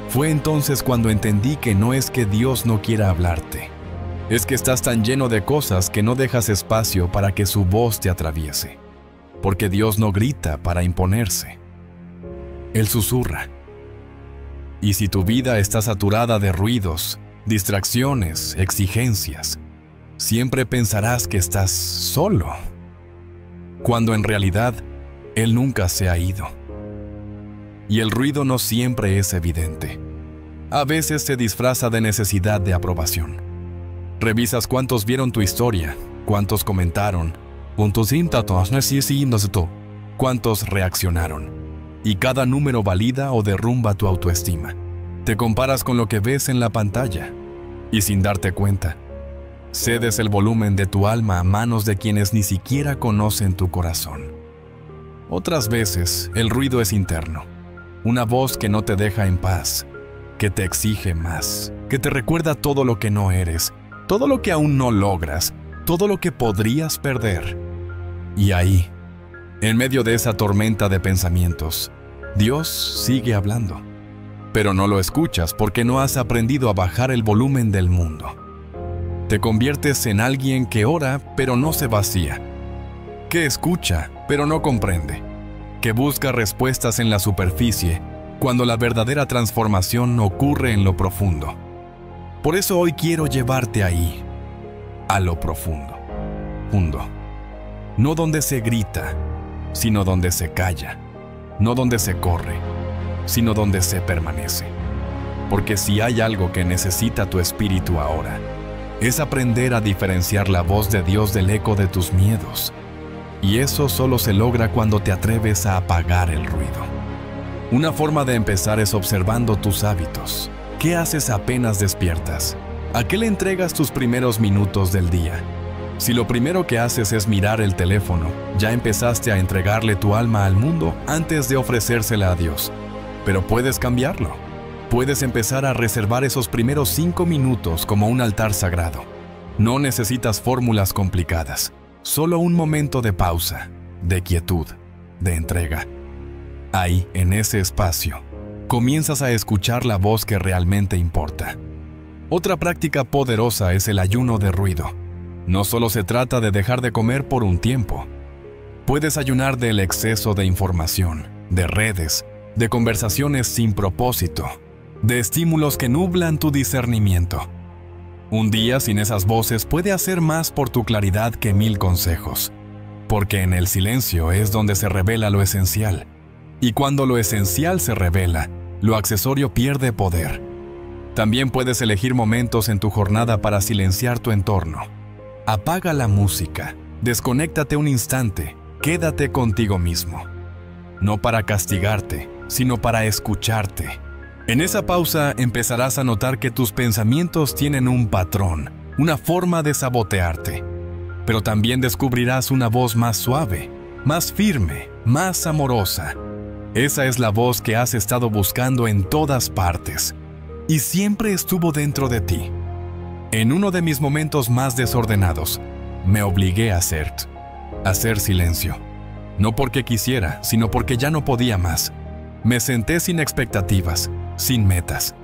Fue entonces cuando entendí que no es que Dios no quiera hablarte. Es que estás tan lleno de cosas que no dejas espacio para que su voz te atraviese. Porque Dios no grita para imponerse. Él susurra. Y si tu vida está saturada de ruidos, distracciones, exigencias, siempre pensarás que estás solo, cuando en realidad Él nunca se ha ido. Y el ruido no siempre es evidente. A veces se disfraza de necesidad de aprobación. Revisas cuántos vieron tu historia, cuántos comentaron, cuántos reaccionaron. Y cada número valida o derrumba tu autoestima. Te comparas con lo que ves en la pantalla y sin darte cuenta, cedes el volumen de tu alma a manos de quienes ni siquiera conocen tu corazón. Otras veces, el ruido es interno. Una voz que no te deja en paz, que te exige más, que te recuerda todo lo que no eres, todo lo que aún no logras, todo lo que podrías perder. Y ahí, en medio de esa tormenta de pensamientos, Dios sigue hablando. Pero no lo escuchas porque no has aprendido a bajar el volumen del mundo. Te conviertes en alguien que ora pero no se vacía, que escucha pero no comprende, que busca respuestas en la superficie cuando la verdadera transformación ocurre en lo profundo. Por eso hoy quiero llevarte ahí, a lo profundo. no donde se grita, sino donde se calla, no donde se corre, sino donde se permanece. Porque si hay algo que necesita tu espíritu ahora, es aprender a diferenciar la voz de Dios del eco de tus miedos. Y eso solo se logra cuando te atreves a apagar el ruido. Una forma de empezar es observando tus hábitos. ¿Qué haces apenas despiertas? ¿A qué le entregas tus primeros minutos del día? Si lo primero que haces es mirar el teléfono, ya empezaste a entregarle tu alma al mundo antes de ofrecérsela a Dios. Pero puedes cambiarlo. Puedes empezar a reservar esos primeros 5 minutos como un altar sagrado. No necesitas fórmulas complicadas. Solo un momento de pausa, de quietud, de entrega. Ahí, en ese espacio, comienzas a escuchar la voz que realmente importa. Otra práctica poderosa es el ayuno de ruido. No solo se trata de dejar de comer por un tiempo. Puedes ayunar del exceso de información, de redes, de conversaciones sin propósito, de estímulos que nublan tu discernimiento. Un día sin esas voces puede hacer más por tu claridad que 1000 consejos, porque en el silencio es donde se revela lo esencial. Y cuando lo esencial se revela, lo accesorio pierde poder. También puedes elegir momentos en tu jornada para silenciar tu entorno. Apaga la música, desconéctate un instante, quédate contigo mismo. No para castigarte, sino para escucharte. En esa pausa empezarás a notar que tus pensamientos tienen un patrón, una forma de sabotearte. Pero también descubrirás una voz más suave, más firme, más amorosa. Esa es la voz que has estado buscando en todas partes y siempre estuvo dentro de ti. En uno de mis momentos más desordenados, me obligué a hacer silencio. No porque quisiera, sino porque ya no podía más. Me senté sin expectativas, sin metas.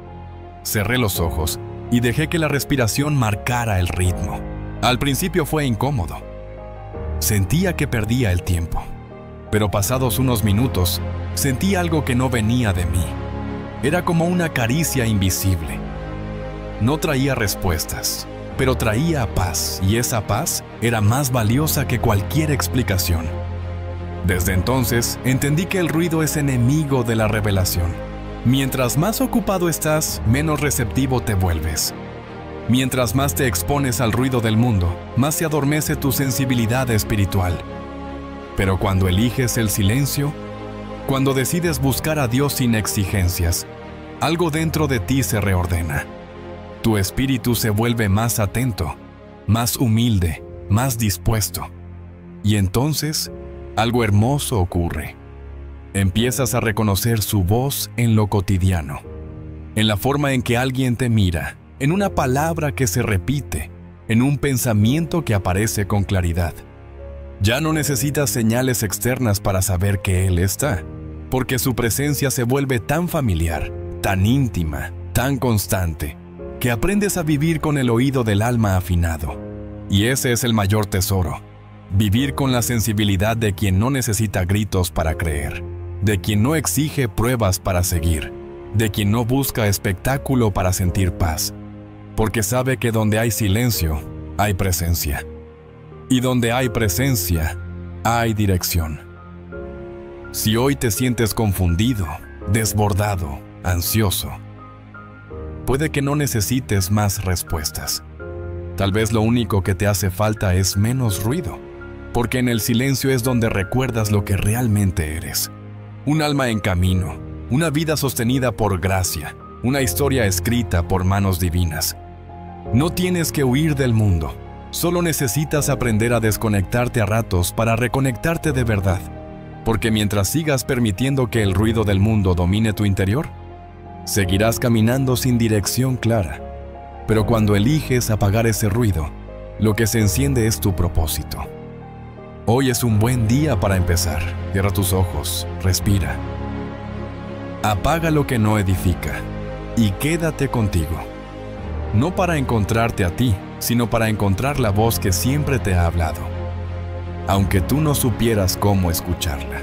Cerré los ojos y dejé que la respiración marcara el ritmo. Al principio fue incómodo. Sentía que perdía el tiempo. Pero pasados unos minutos, sentí algo que no venía de mí. Era como una caricia invisible. No traía respuestas, pero traía paz, y esa paz era más valiosa que cualquier explicación. Desde entonces, entendí que el ruido es enemigo de la revelación. Mientras más ocupado estás, menos receptivo te vuelves. Mientras más te expones al ruido del mundo, más se adormece tu sensibilidad espiritual. Pero cuando eliges el silencio, cuando decides buscar a Dios sin exigencias, algo dentro de ti se reordena. Tu espíritu se vuelve más atento, más humilde, más dispuesto. Y entonces, algo hermoso ocurre. Empiezas a reconocer su voz en lo cotidiano, en la forma en que alguien te mira, en una palabra que se repite, en un pensamiento que aparece con claridad. Ya no necesitas señales externas para saber que Él está, porque su presencia se vuelve tan familiar, tan íntima, tan constante, que aprendes a vivir con el oído del alma afinado. Y ese es el mayor tesoro, vivir con la sensibilidad de quien no necesita gritos para creer, de quien no exige pruebas para seguir, de quien no busca espectáculo para sentir paz, porque sabe que donde hay silencio, hay presencia. Y donde hay presencia, hay dirección. Si hoy te sientes confundido, desbordado, ansioso, puede que no necesites más respuestas. Tal vez lo único que te hace falta es menos ruido, porque en el silencio es donde recuerdas lo que realmente eres. Un alma en camino, una vida sostenida por gracia, una historia escrita por manos divinas. No tienes que huir del mundo, solo necesitas aprender a desconectarte a ratos para reconectarte de verdad, porque mientras sigas permitiendo que el ruido del mundo domine tu interior, seguirás caminando sin dirección clara. Pero cuando eliges apagar ese ruido, lo que se enciende es tu propósito. Hoy es un buen día para empezar. Cierra tus ojos, respira. Apaga lo que no edifica y quédate contigo. No para encontrarte a ti, sino para encontrar la voz que siempre te ha hablado, aunque tú no supieras cómo escucharla.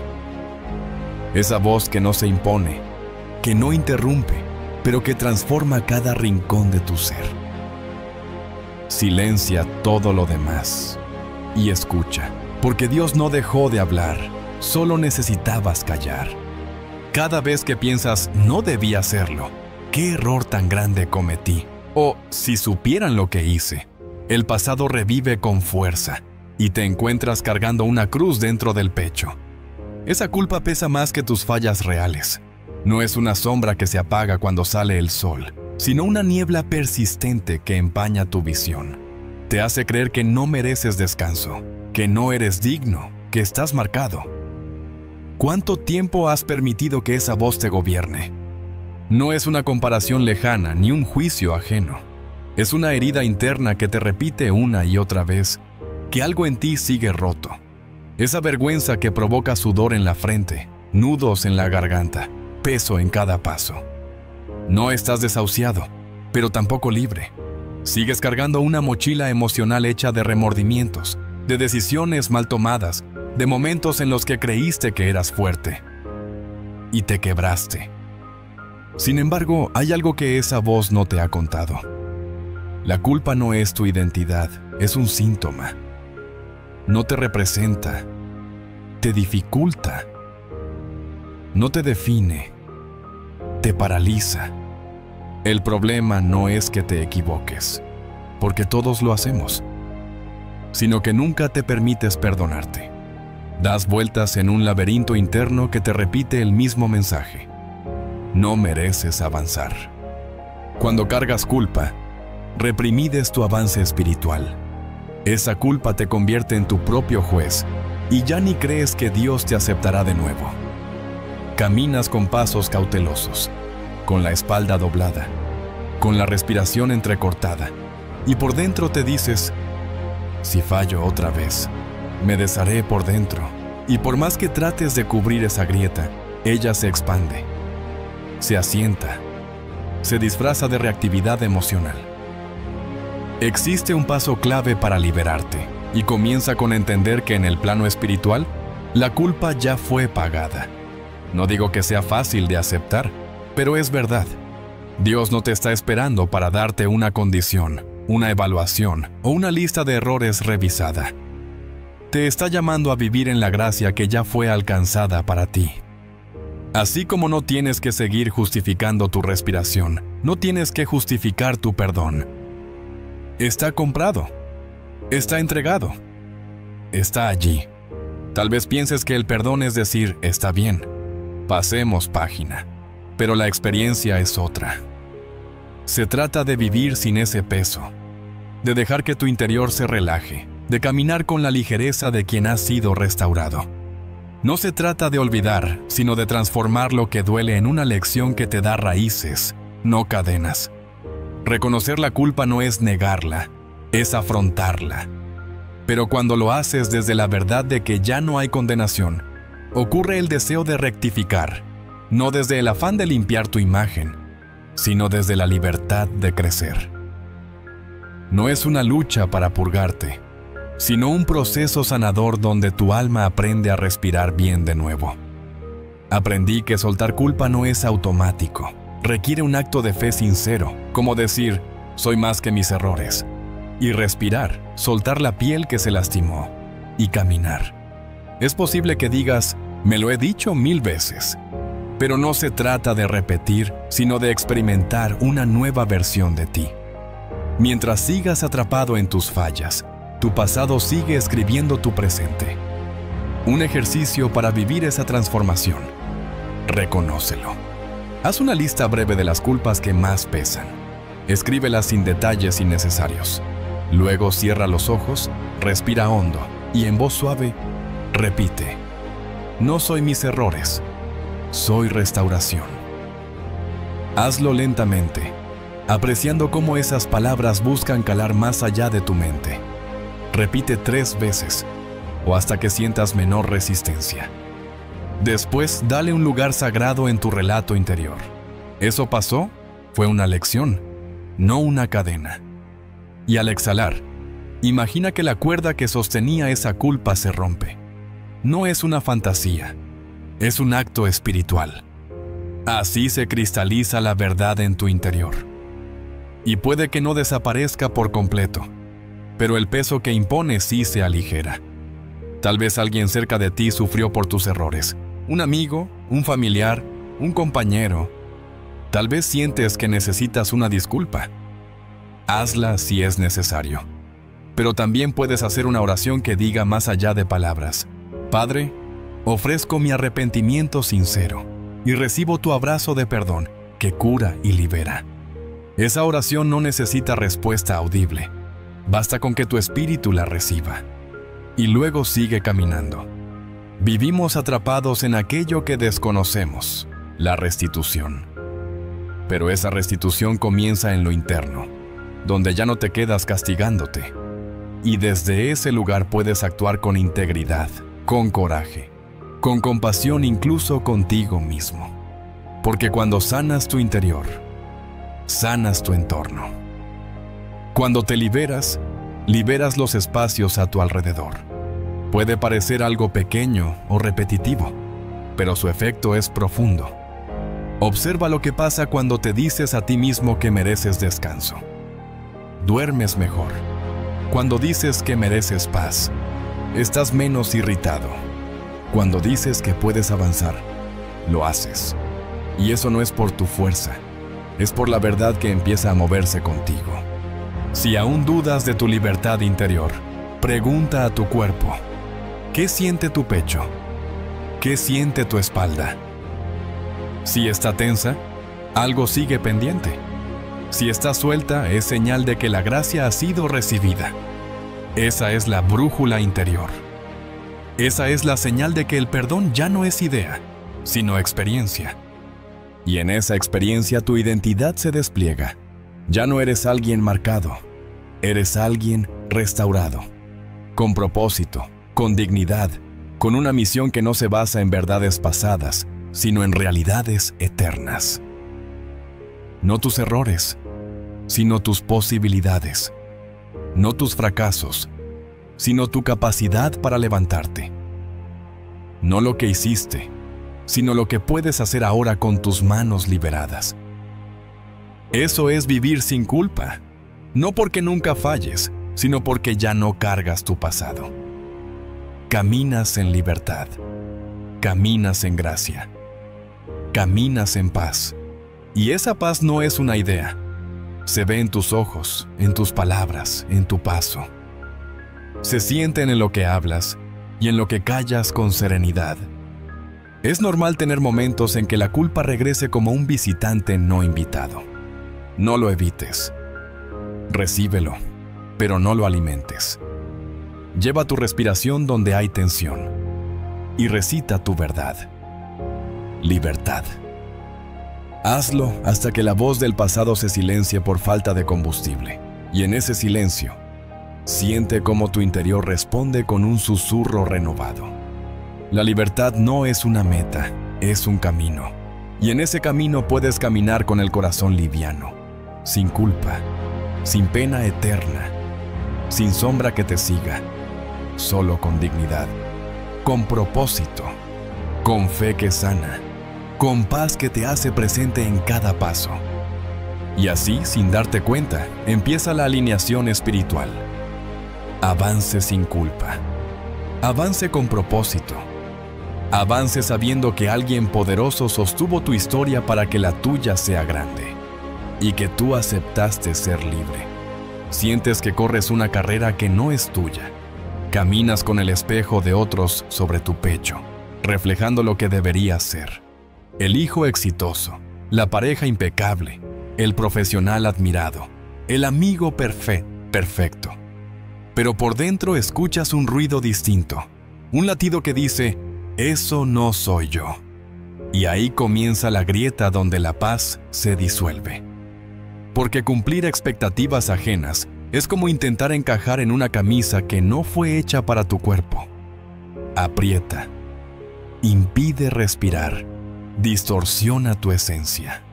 Esa voz que no se impone, que no interrumpe, pero que transforma cada rincón de tu ser. Silencia todo lo demás y escucha. Porque Dios no dejó de hablar, solo necesitabas callar. Cada vez que piensas, no debí hacerlo, ¿qué error tan grande cometí? O, si supieran lo que hice, el pasado revive con fuerza y te encuentras cargando una cruz dentro del pecho. Esa culpa pesa más que tus fallas reales. No es una sombra que se apaga cuando sale el sol, sino una niebla persistente que empaña tu visión. Te hace creer que no mereces descanso, que no eres digno, que estás marcado. ¿Cuánto tiempo has permitido que esa voz te gobierne? No es una comparación lejana ni un juicio ajeno. Es una herida interna que te repite una y otra vez que algo en ti sigue roto. Esa vergüenza que provoca sudor en la frente, nudos en la garganta, peso en cada paso. No estás desahuciado, pero tampoco libre. Sigues cargando una mochila emocional hecha de remordimientos, de decisiones mal tomadas, de momentos en los que creíste que eras fuerte y te quebraste. Sin embargo, hay algo que esa voz no te ha contado. La culpa no es tu identidad, es un síntoma. No te representa, te dificulta, no te define, te paraliza. El problema no es que te equivoques, porque todos lo hacemos, sino que nunca te permites perdonarte. Das vueltas en un laberinto interno que te repite el mismo mensaje. No mereces avanzar. Cuando cargas culpa, reprimides tu avance espiritual. Esa culpa te convierte en tu propio juez y ya ni crees que Dios te aceptará de nuevo. Caminas con pasos cautelosos, con la espalda doblada, con la respiración entrecortada, y por dentro te dices, si fallo otra vez, me desharé por dentro, y por más que trates de cubrir esa grieta, ella se expande, se asienta, se disfraza de reactividad emocional. Existe un paso clave para liberarte, y comienza con entender que en el plano espiritual, la culpa ya fue pagada. No digo que sea fácil de aceptar, pero es verdad. Dios no te está esperando para darte una condición, una evaluación o una lista de errores revisada. Te está llamando a vivir en la gracia que ya fue alcanzada para ti. Así como no tienes que seguir justificando tu respiración, no tienes que justificar tu perdón. Está comprado, está entregado, está allí. Tal vez pienses que el perdón es decir, está bien, pasemos página, pero la experiencia es otra. Se trata de vivir sin ese peso, de dejar que tu interior se relaje, de caminar con la ligereza de quien ha sido restaurado. No se trata de olvidar, sino de transformar lo que duele en una lección que te da raíces, no cadenas. Reconocer la culpa no es negarla, es afrontarla. Pero cuando lo haces desde la verdad de que ya no hay condenación, ocurre el deseo de rectificar, no desde el afán de limpiar tu imagen, sino desde la libertad de crecer. No es una lucha para purgarte, sino un proceso sanador donde tu alma aprende a respirar bien de nuevo. Aprendí que soltar culpa no es automático, requiere un acto de fe sincero, como decir, soy más que mis errores, y respirar, soltar la piel que se lastimó, y caminar. Es posible que digas, me lo he dicho 1000 veces, pero no se trata de repetir, sino de experimentar una nueva versión de ti. Mientras sigas atrapado en tus fallas, tu pasado sigue escribiendo tu presente. Un ejercicio para vivir esa transformación. Reconócelo. Haz una lista breve de las culpas que más pesan. Escríbelas sin detalles innecesarios. Luego cierra los ojos, respira hondo y en voz suave, repite. No soy mis errores, soy restauración. Hazlo lentamente, apreciando cómo esas palabras buscan calar más allá de tu mente. Repite 3 veces, o hasta que sientas menor resistencia. Después, dale un lugar sagrado en tu relato interior. Eso pasó, fue una lección, no una cadena. Y al exhalar, imagina que la cuerda que sostenía esa culpa se rompe. No es una fantasía, es un acto espiritual. Así se cristaliza la verdad en tu interior. Y puede que no desaparezca por completo, pero el peso que impone sí se aligera. Tal vez alguien cerca de ti sufrió por tus errores. Un amigo, un familiar, un compañero. Tal vez sientes que necesitas una disculpa. Hazla si es necesario. Pero también puedes hacer una oración que diga más allá de palabras. Padre, ofrezco mi arrepentimiento sincero y recibo tu abrazo de perdón que cura y libera. Esa oración no necesita respuesta audible. Basta con que tu espíritu la reciba. Y luego sigue caminando. Vivimos atrapados en aquello que desconocemos, la restitución. Pero esa restitución comienza en lo interno, donde ya no te quedas castigándote. Y desde ese lugar puedes actuar con integridad, con coraje, con compasión incluso contigo mismo. Porque cuando sanas tu interior, sanas tu entorno. Cuando te liberas, liberas los espacios a tu alrededor. Puede parecer algo pequeño o repetitivo, pero su efecto es profundo. Observa lo que pasa cuando te dices a ti mismo que mereces descanso. Duermes mejor. Cuando dices que mereces paz, estás menos irritado. Cuando dices que puedes avanzar, lo haces. Y eso no es por tu fuerza, es por la verdad que empieza a moverse contigo. Si aún dudas de tu libertad interior, pregunta a tu cuerpo, ¿qué siente tu pecho? ¿Qué siente tu espalda? Si está tensa, algo sigue pendiente. Si está suelta, es señal de que la gracia ha sido recibida. Esa es la brújula interior. Esa es la señal de que el perdón ya no es idea, sino experiencia. Y en esa experiencia tu identidad se despliega. Ya no eres alguien marcado, eres alguien restaurado, con propósito, con dignidad, con una misión que no se basa en verdades pasadas, sino en realidades eternas. No tus errores, sino tus posibilidades. No tus fracasos, sino tu capacidad para levantarte. No lo que hiciste, sino lo que puedes hacer ahora con tus manos liberadas. Eso es vivir sin culpa, no porque nunca falles, sino porque ya no cargas tu pasado. Caminas en libertad, caminas en gracia, caminas en paz. Y esa paz no es una idea. Se ve en tus ojos, en tus palabras, en tu paso. Se sienten en lo que hablas y en lo que callas con serenidad. Es normal tener momentos en que la culpa regrese como un visitante no invitado. No lo evites. Recíbelo, pero no lo alimentes. Lleva tu respiración donde hay tensión y recita tu verdad. Libertad. Hazlo hasta que la voz del pasado se silencie por falta de combustible. Y en ese silencio, siente cómo tu interior responde con un susurro renovado. La libertad no es una meta, es un camino. Y en ese camino puedes caminar con el corazón liviano, sin culpa, sin pena eterna, sin sombra que te siga, solo con dignidad, con propósito, con fe que sana, con paz que te hace presente en cada paso. Y así, sin darte cuenta, empieza la alineación espiritual. Avance sin culpa. Avance con propósito. Avance sabiendo que alguien poderoso sostuvo tu historia para que la tuya sea grande. Y que tú aceptaste ser libre. Sientes que corres una carrera que no es tuya. Caminas con el espejo de otros sobre tu pecho, reflejando lo que deberías ser. El hijo exitoso, la pareja impecable, el profesional admirado, el amigo perfecto. Pero por dentro escuchas un ruido distinto, un latido que dice, eso no soy yo. Y ahí comienza la grieta donde la paz se disuelve. Porque cumplir expectativas ajenas es como intentar encajar en una camisa que no fue hecha para tu cuerpo. Aprieta, impide respirar, distorsiona tu esencia.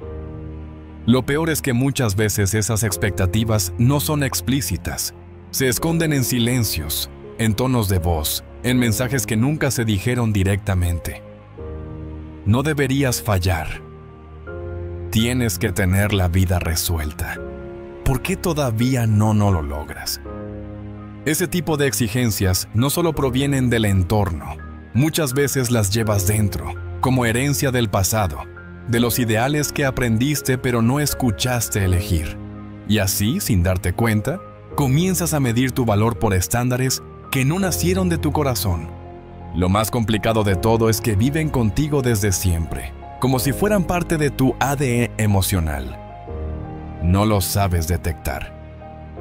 Lo peor es que muchas veces esas expectativas no son explícitas. Se esconden en silencios, en tonos de voz, en mensajes que nunca se dijeron directamente. No deberías fallar. Tienes que tener la vida resuelta. ¿Por qué todavía no lo logras? Ese tipo de exigencias no solo provienen del entorno, muchas veces las llevas dentro, como herencia del pasado, de los ideales que aprendiste pero no escuchaste elegir. Y así, sin darte cuenta, comienzas a medir tu valor por estándares que no nacieron de tu corazón. Lo más complicado de todo es que viven contigo desde siempre, como si fueran parte de tu ADN emocional. No los sabes detectar,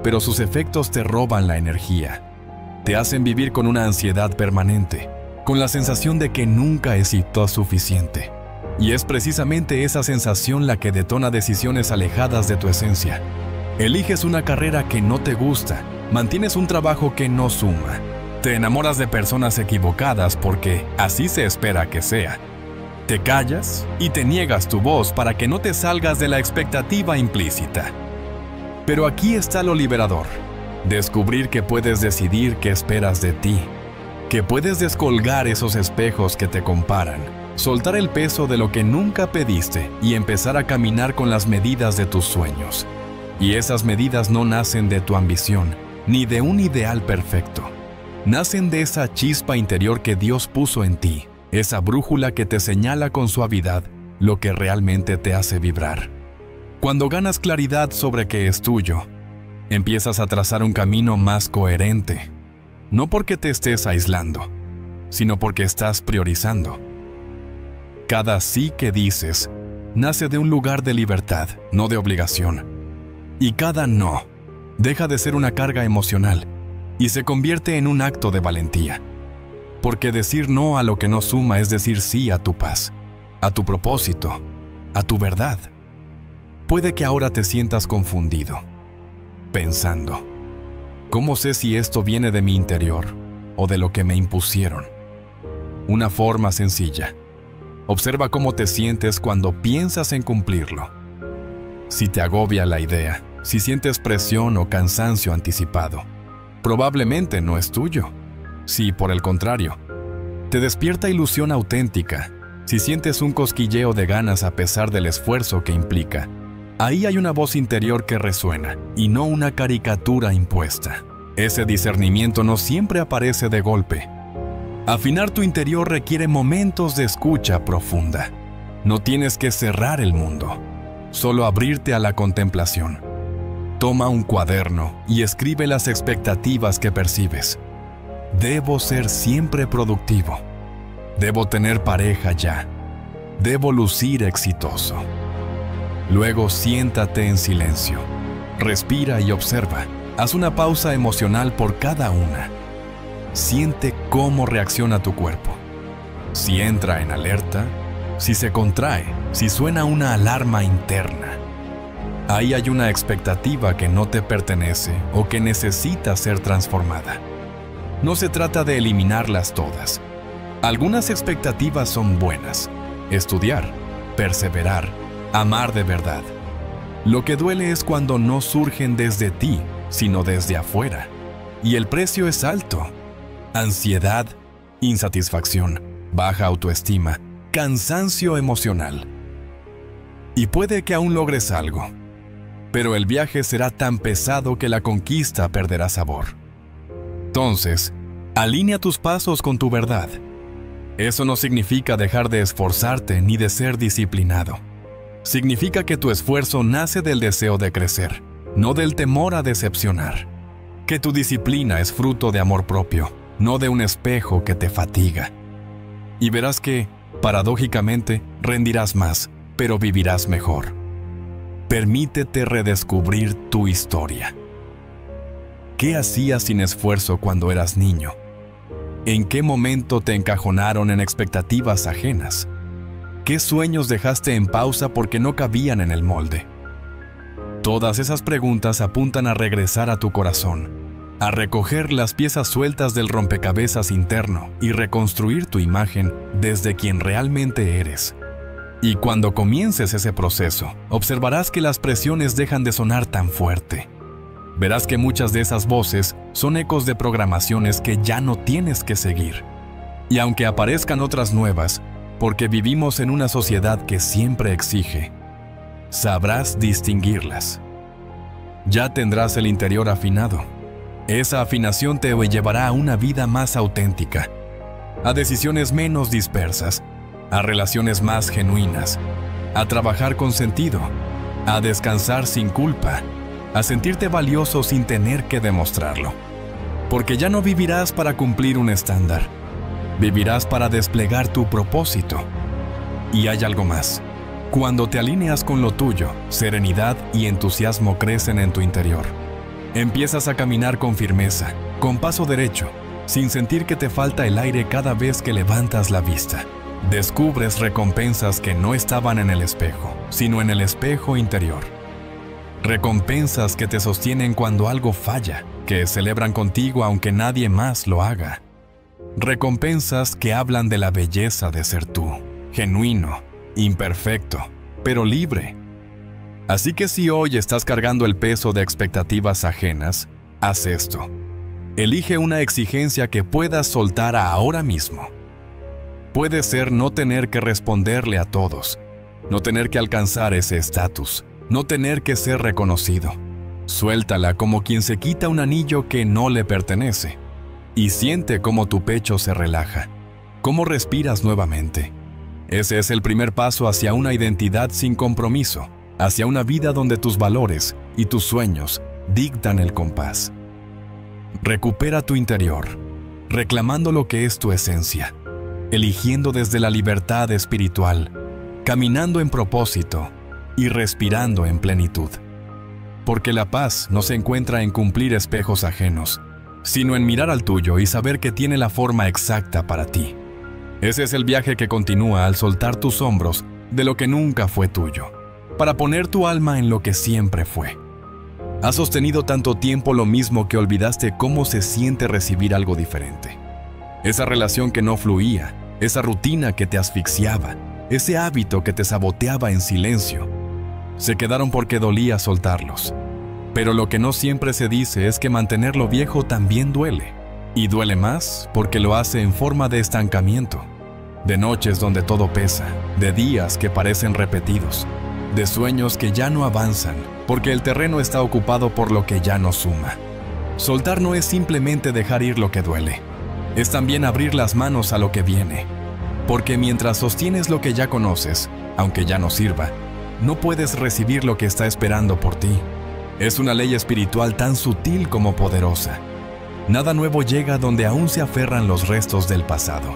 pero sus efectos te roban la energía. Te hacen vivir con una ansiedad permanente, con la sensación de que nunca es suficiente. Y es precisamente esa sensación la que detona decisiones alejadas de tu esencia. Eliges una carrera que no te gusta, mantienes un trabajo que no suma, te enamoras de personas equivocadas porque así se espera que sea. Te callas y te niegas tu voz para que no te salgas de la expectativa implícita. Pero aquí está lo liberador: descubrir que puedes decidir qué esperas de ti, que puedes descolgar esos espejos que te comparan, soltar el peso de lo que nunca pediste y empezar a caminar con las medidas de tus sueños. Y esas medidas no nacen de tu ambición, ni de un ideal perfecto. Nacen de esa chispa interior que Dios puso en ti, esa brújula que te señala con suavidad lo que realmente te hace vibrar. Cuando ganas claridad sobre qué es tuyo, empiezas a trazar un camino más coherente, no porque te estés aislando, sino porque estás priorizando. Cada sí que dices nace de un lugar de libertad, no de obligación. Y cada no deja de ser una carga emocional y se convierte en un acto de valentía. Porque decir no a lo que no suma es decir sí a tu paz, a tu propósito, a tu verdad. Puede que ahora te sientas confundido, pensando: ¿cómo sé si esto viene de mi interior o de lo que me impusieron? Una forma sencilla: observa cómo te sientes cuando piensas en cumplirlo. Si te agobia la idea, si sientes presión o cansancio anticipado, probablemente no es tuyo. Si, por el contrario, te despierta ilusión auténtica, si sientes un cosquilleo de ganas a pesar del esfuerzo que implica, ahí hay una voz interior que resuena y no una caricatura impuesta. Ese discernimiento no siempre aparece de golpe. Afinar tu interior requiere momentos de escucha profunda. No tienes que cerrar el mundo, solo abrirte a la contemplación. Toma un cuaderno y escribe las expectativas que percibes. Debo ser siempre productivo. Debo tener pareja ya. Debo lucir exitoso. Luego siéntate en silencio. Respira y observa. Haz una pausa emocional por cada una. Siente cómo reacciona tu cuerpo. Si entra en alerta, si se contrae, si suena una alarma interna. Ahí hay una expectativa que no te pertenece o que necesita ser transformada. No se trata de eliminarlas todas. Algunas expectativas son buenas: estudiar, perseverar, amar de verdad. Lo que duele es cuando no surgen desde ti, sino desde afuera. Y el precio es alto: ansiedad, insatisfacción, baja autoestima, cansancio emocional. Y puede que aún logres algo, pero el viaje será tan pesado que la conquista perderá sabor. Entonces, alinea tus pasos con tu verdad. Eso no significa dejar de esforzarte ni de ser disciplinado. Significa que tu esfuerzo nace del deseo de crecer, no del temor a decepcionar. Que tu disciplina es fruto de amor propio, no de un espejo que te fatiga. Y verás que, paradójicamente, rendirás más, pero vivirás mejor. Permítete redescubrir tu historia. ¿Qué hacías sin esfuerzo cuando eras niño? ¿En qué momento te encajonaron en expectativas ajenas? ¿Qué sueños dejaste en pausa porque no cabían en el molde? Todas esas preguntas apuntan a regresar a tu corazón, a recoger las piezas sueltas del rompecabezas interno y reconstruir tu imagen desde quien realmente eres. Y cuando comiences ese proceso, observarás que las presiones dejan de sonar tan fuerte. Verás que muchas de esas voces son ecos de programaciones que ya no tienes que seguir. Y aunque aparezcan otras nuevas, porque vivimos en una sociedad que siempre exige, sabrás distinguirlas. Ya tendrás el interior afinado. Esa afinación te llevará a una vida más auténtica, a decisiones menos dispersas, a relaciones más genuinas, a trabajar con sentido, a descansar sin culpa, a sentirte valioso sin tener que demostrarlo. Porque ya no vivirás para cumplir un estándar, vivirás para desplegar tu propósito. Y hay algo más. Cuando te alineas con lo tuyo, serenidad y entusiasmo crecen en tu interior. Empiezas a caminar con firmeza, con paso derecho, sin sentir que te falta el aire cada vez que levantas la vista. Descubres recompensas que no estaban en el espejo, sino en el espejo interior. Recompensas que te sostienen cuando algo falla, que celebran contigo aunque nadie más lo haga. Recompensas que hablan de la belleza de ser tú, genuino, imperfecto, pero libre. Así que si hoy estás cargando el peso de expectativas ajenas, haz esto. Elige una exigencia que puedas soltar ahora mismo. Puede ser no tener que responderle a todos, no tener que alcanzar ese estatus, no tener que ser reconocido. Suéltala como quien se quita un anillo que no le pertenece y siente cómo tu pecho se relaja, cómo respiras nuevamente. Ese es el primer paso hacia una identidad sin compromiso, hacia una vida donde tus valores y tus sueños dictan el compás. Recupera tu interior, reclamando lo que es tu esencia, eligiendo desde la libertad espiritual, caminando en propósito y respirando en plenitud. Porque la paz no se encuentra en cumplir espejos ajenos, sino en mirar al tuyo y saber que tiene la forma exacta para ti. Ese es el viaje que continúa al soltar tus hombros de lo que nunca fue tuyo, para poner tu alma en lo que siempre fue. Has sostenido tanto tiempo lo mismo que olvidaste cómo se siente recibir algo diferente. Esa relación que no fluía, esa rutina que te asfixiaba, ese hábito que te saboteaba en silencio, se quedaron porque dolía soltarlos. Pero lo que no siempre se dice es que mantener lo viejo también duele. Y duele más porque lo hace en forma de estancamiento, de noches donde todo pesa, de días que parecen repetidos, de sueños que ya no avanzan porque el terreno está ocupado por lo que ya no suma. Soltar no es simplemente dejar ir lo que duele, es también abrir las manos a lo que viene. Porque mientras sostienes lo que ya conoces, aunque ya no sirva, no puedes recibir lo que está esperando por ti. Es una ley espiritual tan sutil como poderosa. Nada nuevo llega donde aún se aferran los restos del pasado.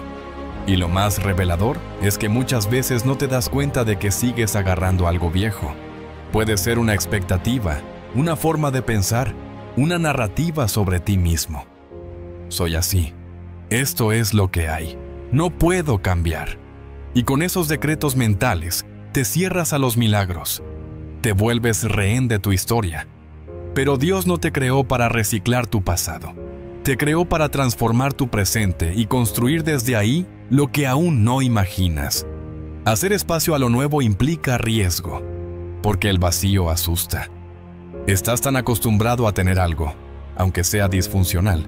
Y lo más revelador es que muchas veces no te das cuenta de que sigues agarrando algo viejo. Puede ser una expectativa, una forma de pensar, una narrativa sobre ti mismo. Soy así. Esto es lo que hay. No puedo cambiar. Y con esos decretos mentales, te cierras a los milagros. Te vuelves rehén de tu historia. Pero Dios no te creó para reciclar tu pasado. Te creó para transformar tu presente y construir desde ahí lo que aún no imaginas. Hacer espacio a lo nuevo implica riesgo, porque el vacío asusta. Estás tan acostumbrado a tener algo, aunque sea disfuncional,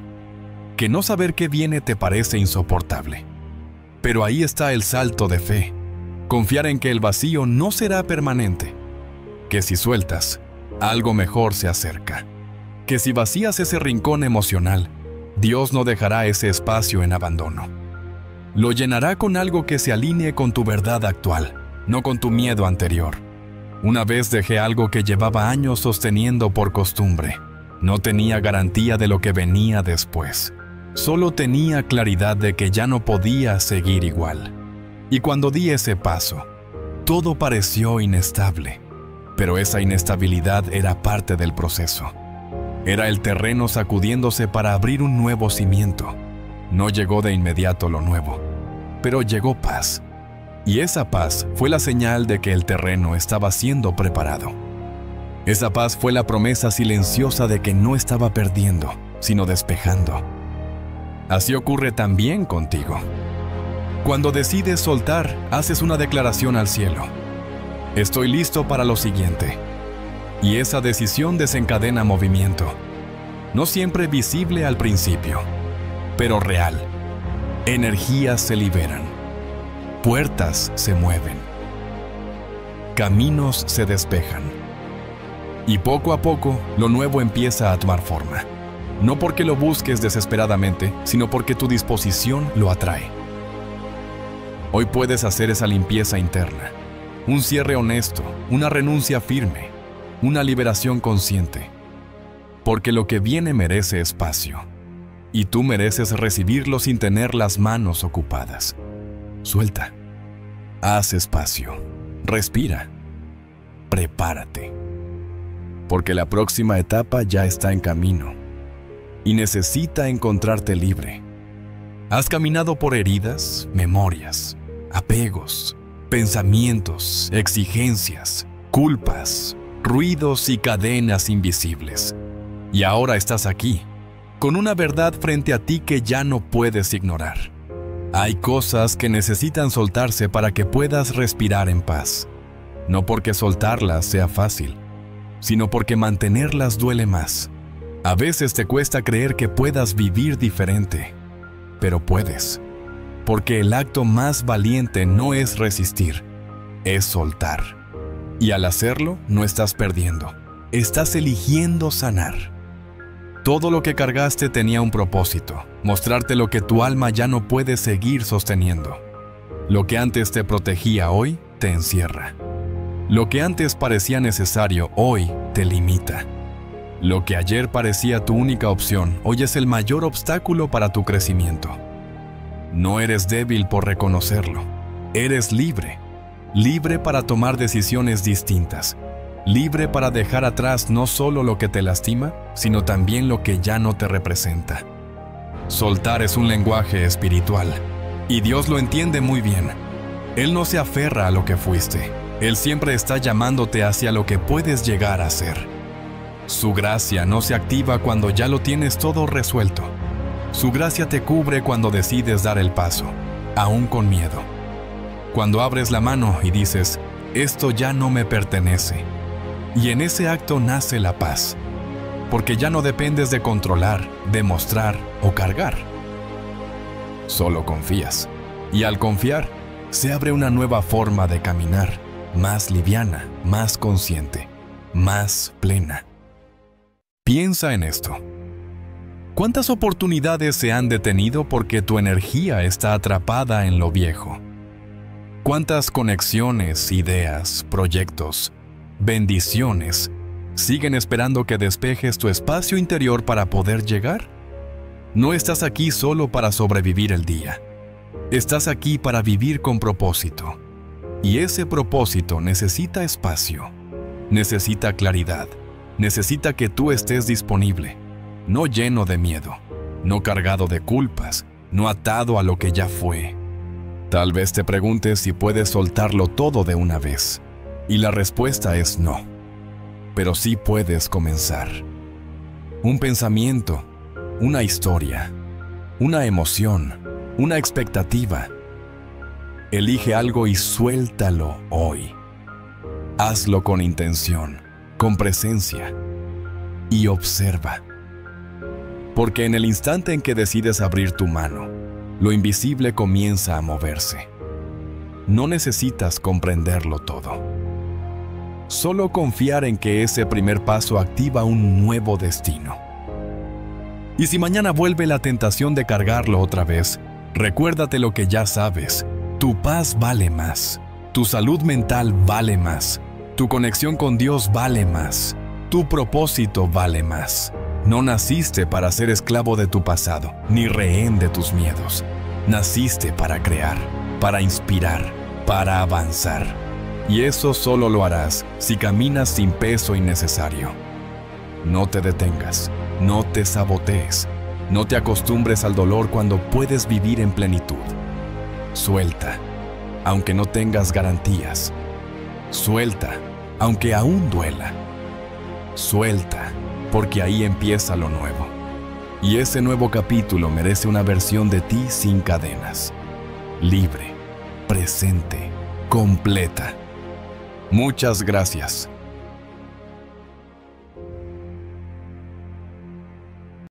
que no saber qué viene te parece insoportable. Pero ahí está el salto de fe. Confiar en que el vacío no será permanente. Que si sueltas, algo mejor se acerca. Que si vacías ese rincón emocional, Dios no dejará ese espacio en abandono. Lo llenará con algo que se alinee con tu verdad actual, no con tu miedo anterior. Una vez dejé algo que llevaba años sosteniendo por costumbre. No tenía garantía de lo que venía después. Solo tenía claridad de que ya no podía seguir igual. Y cuando di ese paso, todo pareció inestable. Pero esa inestabilidad era parte del proceso. Era el terreno sacudiéndose para abrir un nuevo cimiento. No llegó de inmediato lo nuevo, pero llegó paz. Y esa paz fue la señal de que el terreno estaba siendo preparado. Esa paz fue la promesa silenciosa de que no estaba perdiendo, sino despejando. Así ocurre también contigo. Cuando decides soltar, haces una declaración al cielo. Estoy listo para lo siguiente. Y esa decisión desencadena movimiento. No siempre visible al principio, pero real. Energías se liberan. Puertas se mueven. Caminos se despejan. Y poco a poco, lo nuevo empieza a tomar forma. no porque lo busques desesperadamente, sino porque tu disposición lo atrae. Hoy puedes hacer esa limpieza interna, un cierre honesto, una renuncia firme, una liberación consciente, porque lo que viene merece espacio, y tú mereces recibirlo sin tener las manos ocupadas. Suelta, haz espacio, respira, prepárate, porque la próxima etapa ya está en camino y necesita encontrarte libre. Has caminado por heridas, memorias, apegos, pensamientos, exigencias, culpas, ruidos y cadenas invisibles. Y ahora estás aquí, con una verdad frente a ti que ya no puedes ignorar. Hay cosas que necesitan soltarse para que puedas respirar en paz. No porque soltarlas sea fácil, sino porque mantenerlas duele más. A veces te cuesta creer que puedas vivir diferente, pero puedes. Porque el acto más valiente no es resistir, es soltar. Y al hacerlo, no estás perdiendo, estás eligiendo sanar. Todo lo que cargaste tenía un propósito, mostrarte lo que tu alma ya no puede seguir sosteniendo. Lo que antes te protegía hoy, te encierra. Lo que antes parecía necesario, hoy te limita. Lo que ayer parecía tu única opción, hoy es el mayor obstáculo para tu crecimiento. No eres débil por reconocerlo. Eres libre. Libre para tomar decisiones distintas. Libre para dejar atrás no solo lo que te lastima, sino también lo que ya no te representa. Soltar es un lenguaje espiritual, y Dios lo entiende muy bien. Él no se aferra a lo que fuiste. Él siempre está llamándote hacia lo que puedes llegar a ser. Su gracia no se activa cuando ya lo tienes todo resuelto. Su gracia te cubre cuando decides dar el paso, aún con miedo. Cuando abres la mano y dices, esto ya no me pertenece. Y en ese acto nace la paz, porque ya no dependes de controlar, demostrar o cargar. Solo confías. Y al confiar, se abre una nueva forma de caminar, más liviana, más consciente, más plena. Piensa en esto. ¿Cuántas oportunidades se han detenido porque tu energía está atrapada en lo viejo? ¿Cuántas conexiones, ideas, proyectos, bendiciones siguen esperando que despejes tu espacio interior para poder llegar? No estás aquí solo para sobrevivir el día. Estás aquí para vivir con propósito. Y ese propósito necesita espacio, necesita claridad, necesita que tú estés disponible, no lleno de miedo, no cargado de culpas, no atado a lo que ya fue. Tal vez te preguntes si puedes soltarlo todo de una vez, y la respuesta es no. Pero sí puedes comenzar. Un pensamiento, una historia, una emoción, una expectativa. Elige algo y suéltalo hoy. Hazlo con intención, con presencia, y observa. Porque en el instante en que decides abrir tu mano, lo invisible comienza a moverse. No necesitas comprenderlo todo. Solo confiar en que ese primer paso activa un nuevo destino. Y si mañana vuelve la tentación de cargarlo otra vez, recuérdate lo que ya sabes. Tu paz vale más. Tu salud mental vale más. Tu conexión con Dios vale más. Tu propósito vale más. No naciste para ser esclavo de tu pasado, ni rehén de tus miedos. Naciste para crear, para inspirar, para avanzar. Y eso solo lo harás si caminas sin peso innecesario. No te detengas, no te sabotees, no te acostumbres al dolor cuando puedes vivir en plenitud. Suelta, aunque no tengas garantías. Suelta, aunque aún duela. Suelta, porque ahí empieza lo nuevo. Y ese nuevo capítulo merece una versión de ti sin cadenas. Libre, presente, completa. Muchas gracias.